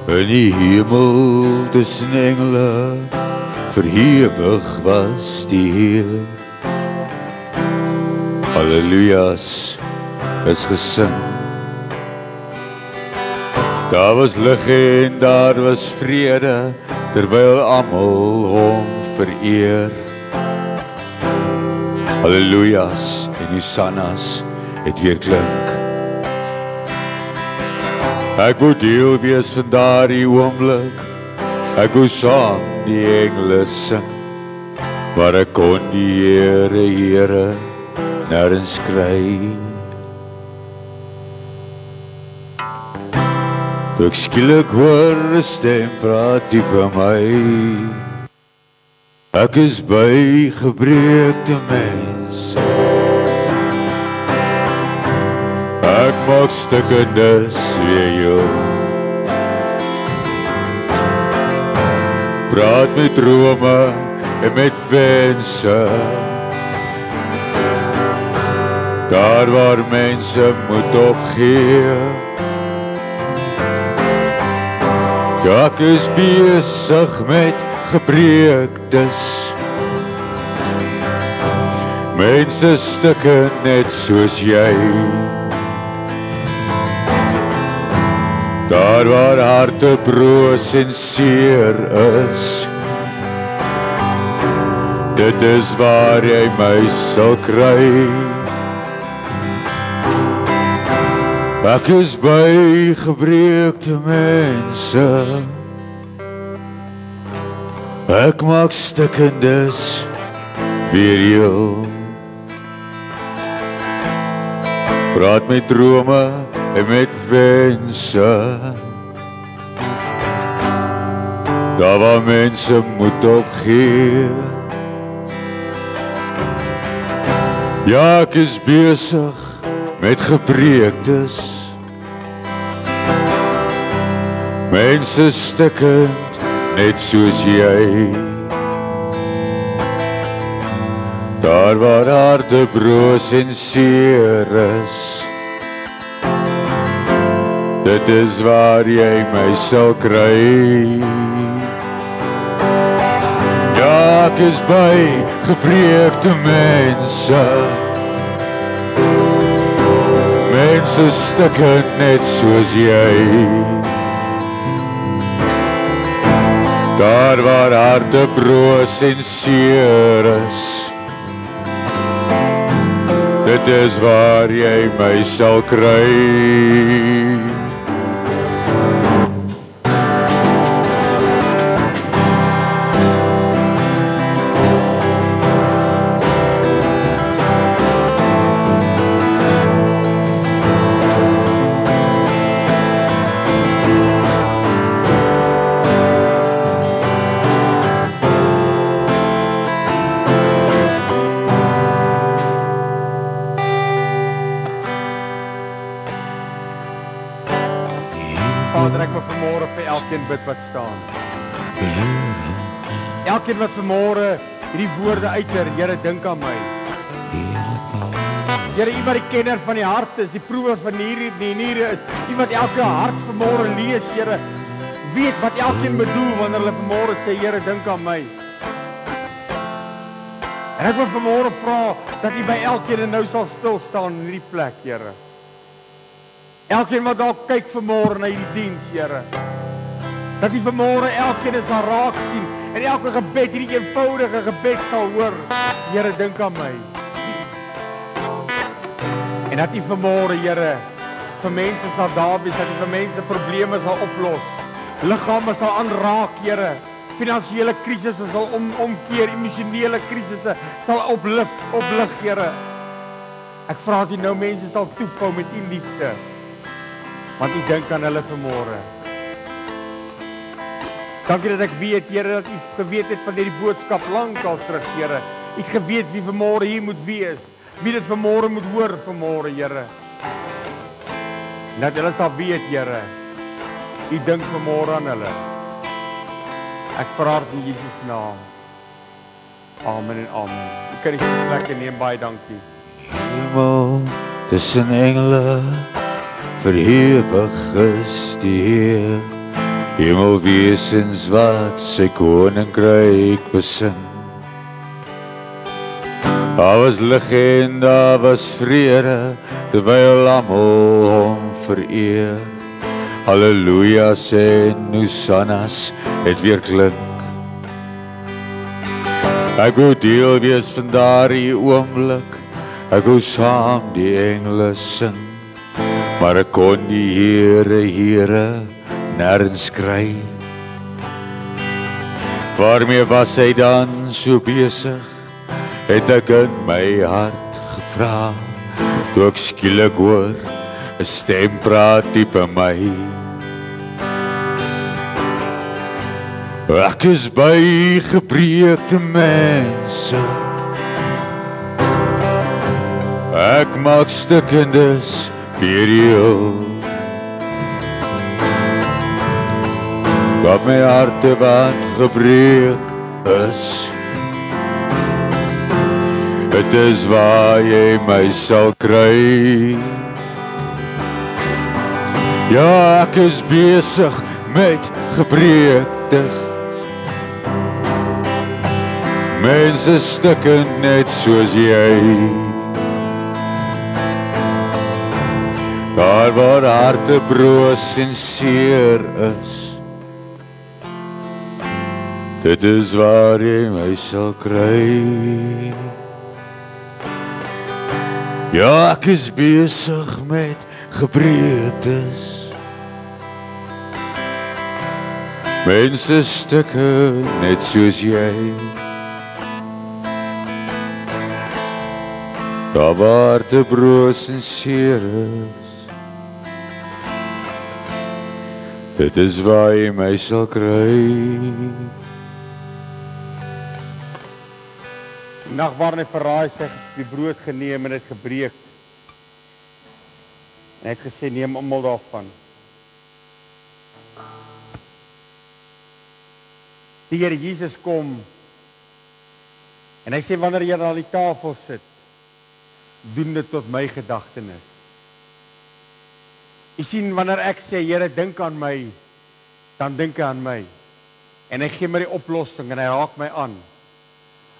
In die hemel tussen engele verhewig was die Heer. Halleluja's is gesing. Daar was lig en daar was vrede, terwyl almal hom vereer. Halleluja's en hosanna's het weer klink. Ek wou deel wees van daardie oomblik, ek wou saam die engele sing, maar ek kon die Here, Here, nêrens kry. Toe ek skielik hoor 'n stem praat diep by my, ek is by gebreekte mense, ek maak stukkendes weer jou. Praat met drome en met wense, daar waar mense moet opgee. Ek is besig met gebreektes, mense stukke net soos jy. Daar waar harte broos en seer is, dit is waar jy my sal kry. Ek is by gebreekte mense, ek maak stukkendes weer heel. Praat met drome en met wense, daar waar mense moet opgee. Ja, ek is besig met gebreektes, mense stikkend net soos jy. Daar waar harte broos en seer is, dit is waar jy my sal kry. Ja, ek is by gebreekte mense, mense stikkend net soos jy. Daar waar harte broos en seer is, dit is waar jy my sal kry. elkeen bid wat staan. Elkeen wat vanmôre hierdie woorde uiter, Here, dink aan my. Here, U wat die kenner van die hart is, die proewer van die niere is, U wat elke hart vanmôre lees, Here, weet wat elkeen bedoel wanneer hulle vanmôre sê, Here, dink aan my. En ek wil vanmôre vra dat U by elkeen nou sal stil staan in hierdie plek, Here. Elkeen wat dalk kyk vanmôre na hierdie diens, Here. Dat U vanmôre elkeen sal raak sien en elke gebed, hierdie eenvoudige gebed sal hoor. Here, dink aan my. En dat U vanmôre, Here, vir mense sal daar wees, dat U vir mense probleme sal oplos. Liggame sal aanraak, Here. Finansiële krisisse sal omkeer, emosionele krisisse sal oplig, Here. Ek vra dat U nou mense sal toevou met U liefde. Want U dink aan hulle vanmôre. Dankie dat ek weet, Here, dat U geweet het van hierdie boodskap lankal terug, Here. U het geweet wie vanmôre hier moet wees, wie dit vanmôre moet hoor vanmôre, Here. Dat hulle sal weet, Here, U dink vanmôre aan hulle. Ek vra dit in Jesus naam. Amen en amen. U kan die plek neem, baie dankie. Hemel tussen engele, verhewig is die Heer. Hemelwesens wat sy koninkryk besin. Daar was lig en daar was vrede, terwyl almal hom vereer. Halleluja's en hosannas het weer klink. Ek wou deel wees van daardie oomblik, ek wou saam die engele sing, maar ek kon die Here nêrens kry. Waarmee was hy dan so besig, het ek in my hart gevra, toe ek skielik hoor 'n stem praat diep in my. Ek is by gebreekte mense, ek maak stukkendes vir jou. Wat my harte wat gebreek is, het is waar jy my sal kry. Ja, ek is besig met gebreektes, mense stukken net soos jy. Daar waar harte broos en seer is, dit is waar jy my sal kry. Ja, ek is besig met gebreektes, mense stukken net soos jy. Daar waar te broos en seer is, dit is waar jy my sal kry. Die nag waarin hy verraai sy die brood geneem en het gebreek. En hy het gesê, neem almal daarvan. Die Here Jesus kom en hy sê, wanneer jy aan die tafel sit, doen dit tot my gedagtenis. Jy sien, wanneer ek sê, Here, dink aan my, dan dink hy aan my. En hy gee my die oplossing en hy raak my aan.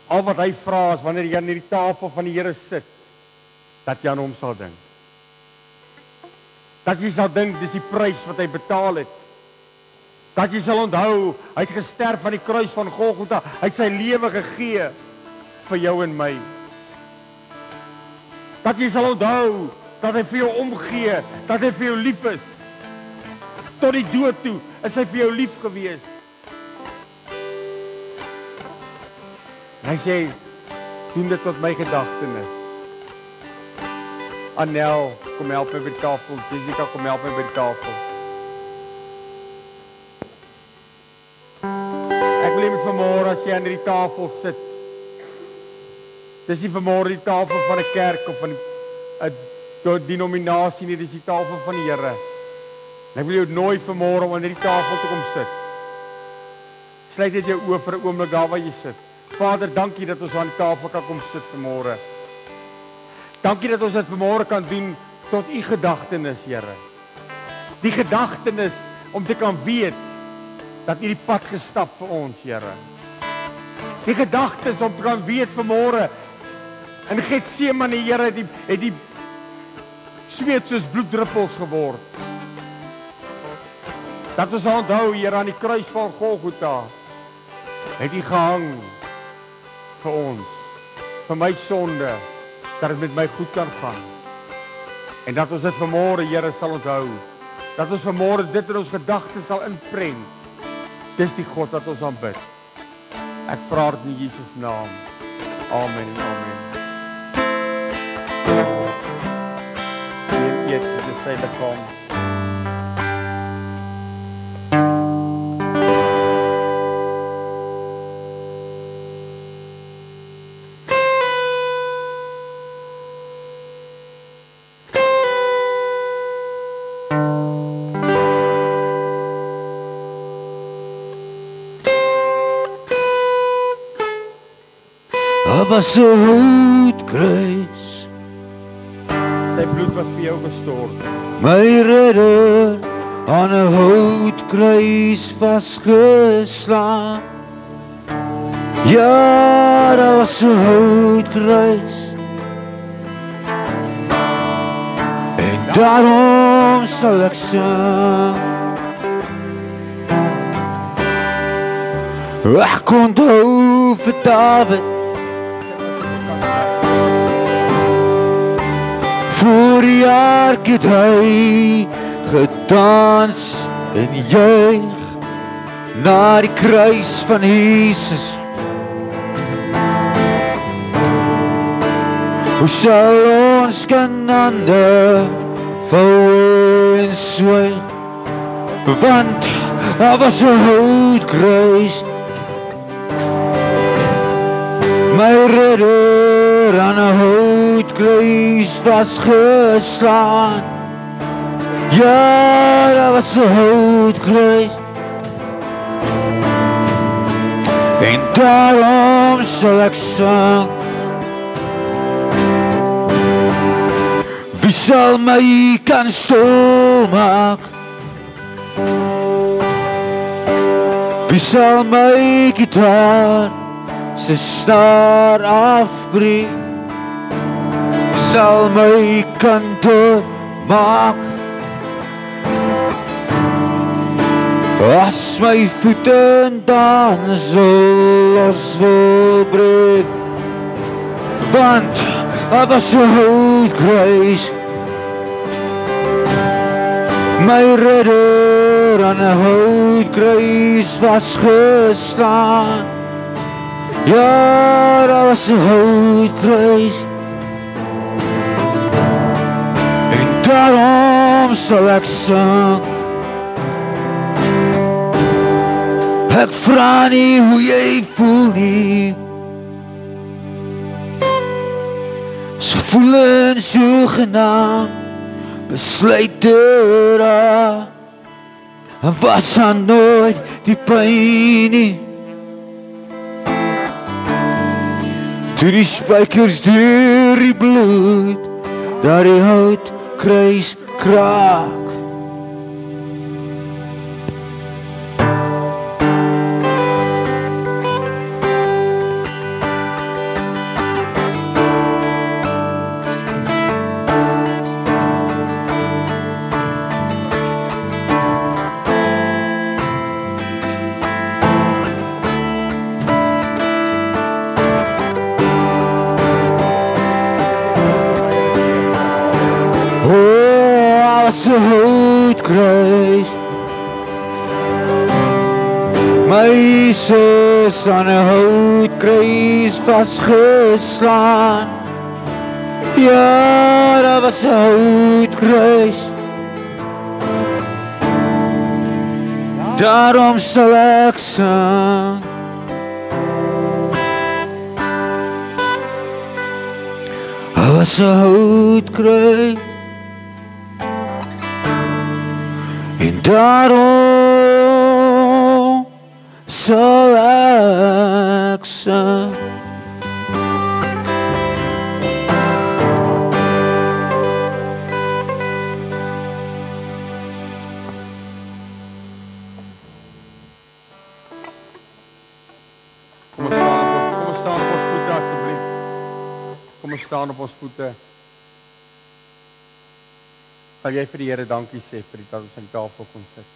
Al wat hy vra is, wanneer jy aan die tafel van die Here sit, dat jy aan hom sal dink. Dat jy sal dink, dis die prys wat hy betaal het. Dat jy sal onthou, hy het gesterf aan die kruis van Golgotha, hy het sy lewe gegee vir jou en my. Dat jy sal onthou, dat hy vir jou omgee, dat hy vir jou lief is. Tot die dood toe is hy vir jou lief gewees. En hy sê, doen dit tot my gedagtenis. Anel, kom help my by die tafel. Jessica, kom help my by die tafel. Ek wil met vanmôre as jy aan die tafel sit. Dis nie vanmôre die tafel van 'n kerk of van 'n denominasie nie, dis die tafel van die Here. En ek wil jou nooi vanmôre om aan hierdie tafel te kom sit. Sluit net jou oë vir 'n oomblik daar waar jy sit. Vader, dankie dat ons aan die tafel kan kom sit vanmôre. Dankie dat ons dit vanmôre kan doen tot u gedagtenis, Here. Die gedagtenis om te kan weet dat u die pad gestap vir ons, Here. Die gedagtes om te kan weet vanmôre in Getsemane, Here, het die sweet soos bloeddruppels geword. Dat ons onthou, Here, aan die kruis van Golgotha het u gehang vir ons, vir my sonde, dat dit met my goed kan gaan. En dat ons dit vanmôre, Here, sal onthou. Dat ons vanmôre dit in ons gedagtes sal inprent. Dis die God wat ons aanbid. Ek vra dit in Jesus naam. Amen en amen. Eet dit sy liggaam. Was 'n houtkruis. Sy bloed was vir jou gestort. My redder aan 'n houtkruis vasgeslaan. Ja, daar was 'n houtkruis. En daarom sal ek sing. Ek onthou vir David. Voor die ark het hy gedans en juig na die kruis van Jesus. Hoe sal ons kan hande vou en swyg, want daar was 'n houtkruis. My redder aan 'n houtkruis vasgeslaan. Ja, daar was 'n houtkruis. En daarom sal ek sing. Wie sal my kan stil maak? Wie sal my gitaar se snaar afbreek? Wie sal my kan doodmaak? As my voete dan so los wil breek, want daar was 'n houtkruis. My redder aan 'n houtkruis vasgeslaan. Ja, daar was 'n houtkruis. En daarom sal ek sing. Ek vra nie hoe jy voel nie. So voelens sogenaamd besluite raak. En was daar nooit die pyn nie. Toe die spykers deur die bloed daar die houtkruis kraak. Houtkruis. My Jesus aan 'n houtkruis vasgeslaan. Ja, daar was 'n houtkruis. Daarom sal ek sing. Daar was 'n houtkruis. En daarom sal ek sing. Kom ons staan op ons voete asseblief. Kom ons staan op ons voete. Sal jy vir die Here dankie sê vir die dat ons aan die tafel kon sit.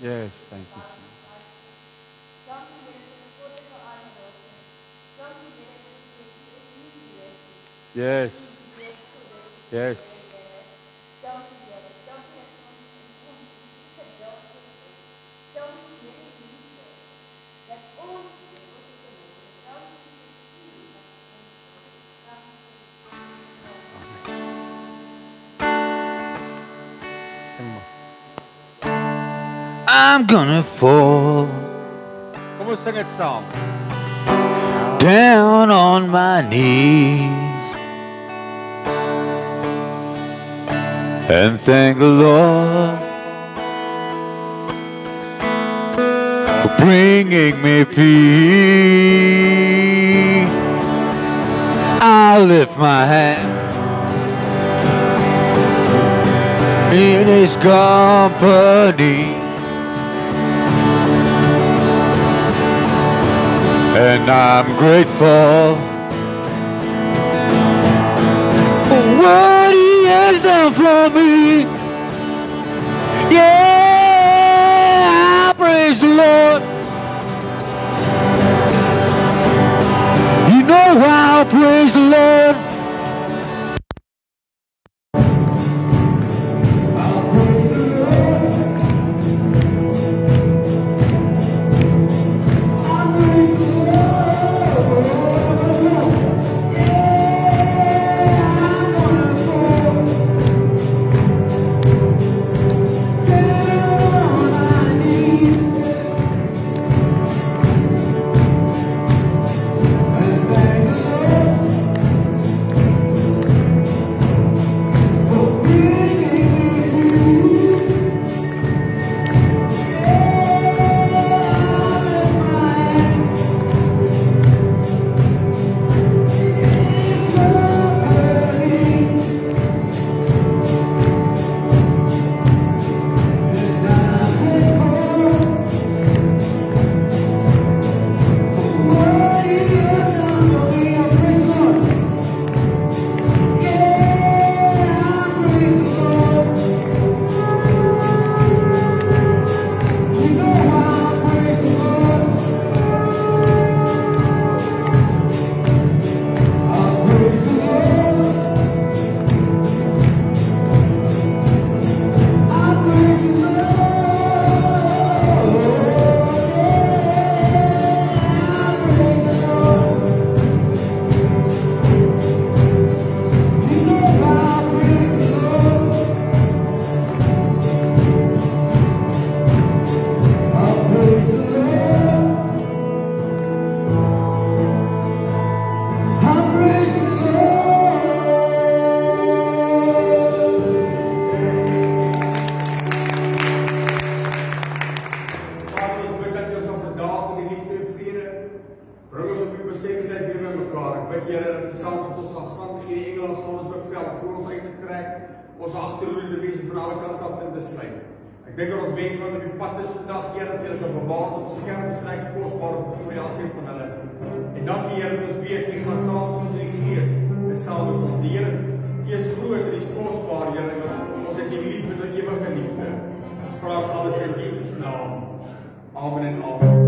Yes, thank you. Yes. Yes. I'm gonna fall Kom ons sing dit saam. down on my knees and thank the Lord for bringing me peace. I'll lift my hand in His company, and I'm grateful for what He has done for me. Yeah, I praise the Lord. You know how I praise the Lord. Ons agterhoede mense van alle kante af in te sluit. Ek dink dat ons mense wat op die pad is vandag, Here, dat hulle sal bewaar op skerp strek kosbaar vir elkeen van hulle. En dankie Here dat ons weet U gaan saam met ons in die Gees en saam met ons. Die Here is groot en is kosbaar, Here. Ons het U lief met 'n ewige liefde. Ons vra alles in Jesus naam. Amen en amen.